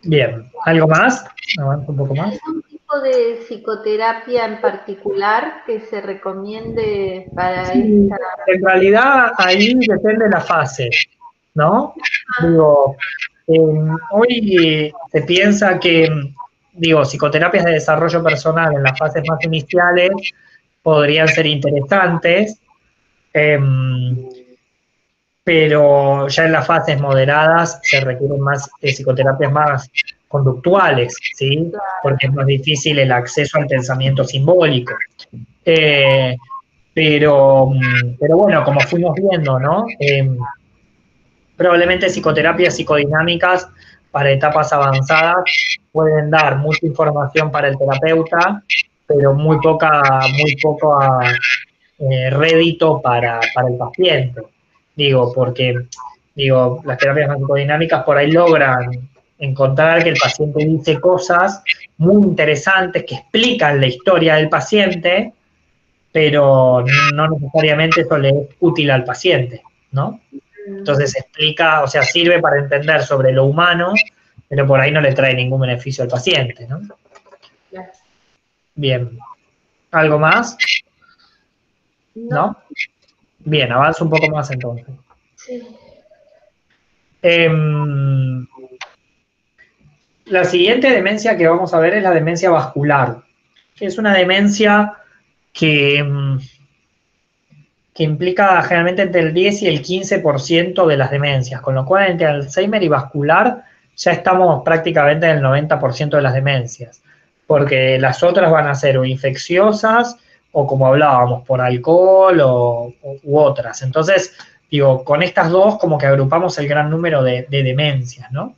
Bien, ¿algo más? Avanza un poco más. ¿Algún tipo de psicoterapia en particular que se recomiende para esta? En realidad ahí depende de la fase, ¿no? Digo, hoy se piensa que, psicoterapias de desarrollo personal en las fases más iniciales podrían ser interesantes, pero ya en las fases moderadas se requieren más psicoterapias más conductuales, ¿sí? Porque es más difícil el acceso al pensamiento simbólico. Pero bueno, como fuimos viendo, ¿no? Probablemente psicoterapias psicodinámicas para etapas avanzadas pueden dar mucha información para el terapeuta, pero muy poco rédito para el paciente. Porque las terapias psicodinámicas por ahí logran encontrar que el paciente dice cosas muy interesantes que explican la historia del paciente, pero no necesariamente eso le es útil al paciente, ¿no? Entonces explica, o sea, sirve para entender sobre lo humano, pero por ahí no le trae ningún beneficio al paciente, ¿no? Bien. ¿Algo más? ¿No? Bien, avanzo un poco más entonces. Sí. La siguiente demencia que vamos a ver es la demencia vascular, que es una demencia que implica generalmente entre el 10 y el 15% de las demencias, con lo cual entre Alzheimer y vascular ya estamos prácticamente en el 90% de las demencias. porque las otras van a ser o infecciosas o, como hablábamos, por alcohol u otras. Entonces, digo, con estas dos como que agrupamos el gran número de demencias, ¿no?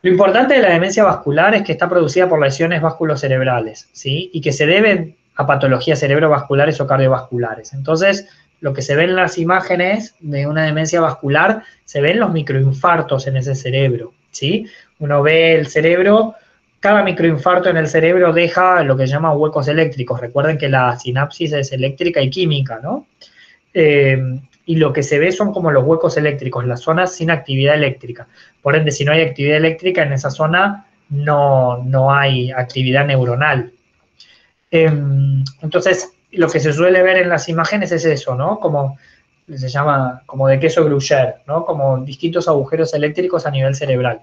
Lo importante de la demencia vascular es que está producida por lesiones vasculocerebrales, ¿sí? Y que se deben a patologías cerebrovasculares o cardiovasculares. Entonces, lo que se ve en las imágenes de una demencia vascular, se ven los microinfartos en ese cerebro, ¿sí? Uno ve el cerebro, cada microinfarto en el cerebro deja lo que se llama huecos eléctricos. Recuerden que la sinapsis es eléctrica y química, ¿no? Y lo que se ve son como los huecos eléctricos, las zonas sin actividad eléctrica. Por ende, si no hay actividad eléctrica en esa zona, no hay actividad neuronal. Entonces, lo que se suele ver en las imágenes es eso, ¿no? Como se llama, como de queso Gruyère, ¿no? Como distintos agujeros eléctricos a nivel cerebral.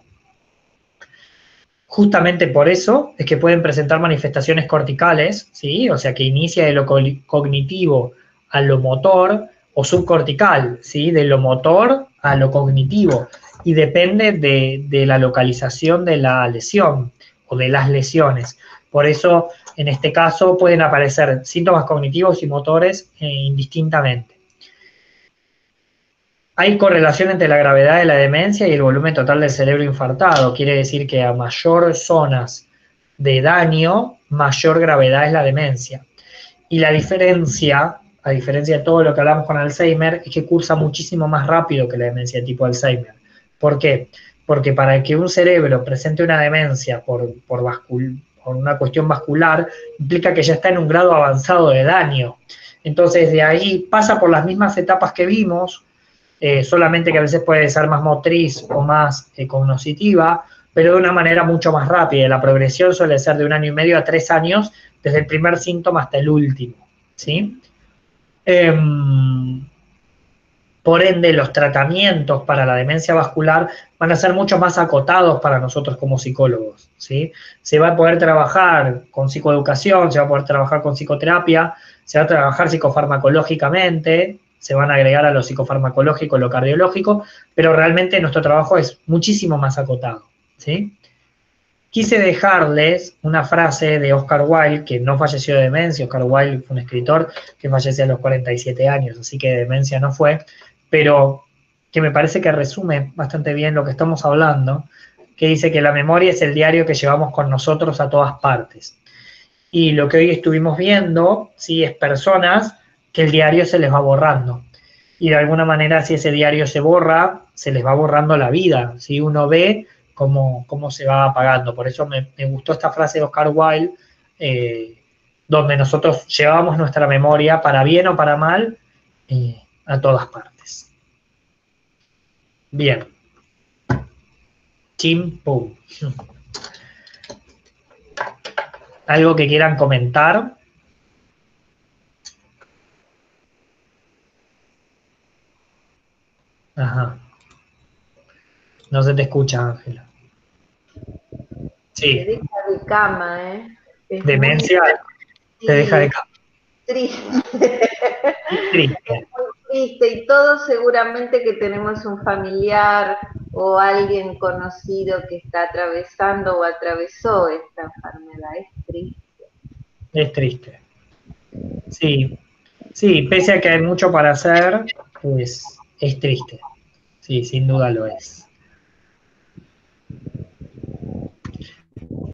Justamente por eso es que pueden presentar manifestaciones corticales, ¿sí? O sea, que inicia de lo cognitivo a lo motor, o subcortical, ¿sí? De lo motor a lo cognitivo, y depende de la localización de la lesión o de las lesiones. Por eso, en este caso, pueden aparecer síntomas cognitivos y motores indistintamente. Hay correlación entre la gravedad de la demencia y el volumen total del cerebro infartado. Quiere decir que a mayor zonas de daño, mayor gravedad es la demencia. Y la diferencia, a diferencia de todo lo que hablamos con Alzheimer, es que cursa muchísimo más rápido que la demencia tipo Alzheimer. ¿Por qué? Porque para que un cerebro presente una demencia por una cuestión vascular, implica que ya está en un grado avanzado de daño. Entonces, de ahí pasa por las mismas etapas que vimos, solamente que a veces puede ser más motriz o más cognitiva, pero de una manera mucho más rápida. La progresión suele ser de 1 año y medio a 3 años, desde el primer síntoma hasta el último, ¿sí? Por ende, los tratamientos para la demencia vascular van a ser mucho más acotados para nosotros como psicólogos, ¿sí? Se va a poder trabajar con psicoeducación, se va a poder trabajar con psicoterapia, se va a trabajar psicofarmacológicamente, se van a agregar a lo psicofarmacológico, lo cardiológico, pero realmente nuestro trabajo es muchísimo más acotado, ¿sí? Quise dejarles una frase de Oscar Wilde, que no falleció de demencia. Oscar Wilde fue un escritor que falleció a los 47 años, así que de demencia no fue, pero que me parece que resume bastante bien lo que estamos hablando, que dice que la memoria es el diario que llevamos con nosotros a todas partes. Y lo que hoy estuvimos viendo, sí, es personas que el diario se les va borrando. Y de alguna manera, si ese diario se borra, se les va borrando la vida. Si uno ve cómo se va apagando. Por eso me gustó esta frase de Oscar Wilde, donde nosotros llevamos nuestra memoria, para bien o para mal, a todas partes. Bien. Chim, pum. ¿Algo que quieran comentar? Ajá. No se te escucha, Ángela. Sí. Te deja de cama, ¿eh? Demencia te deja de cama. Triste. Triste. Es muy triste, y todos seguramente que tenemos un familiar o alguien conocido que está atravesando o atravesó esta enfermedad. Es triste. Es triste. Sí. Sí, pese a que hay mucho para hacer, pues es triste. Sí, sin duda lo es.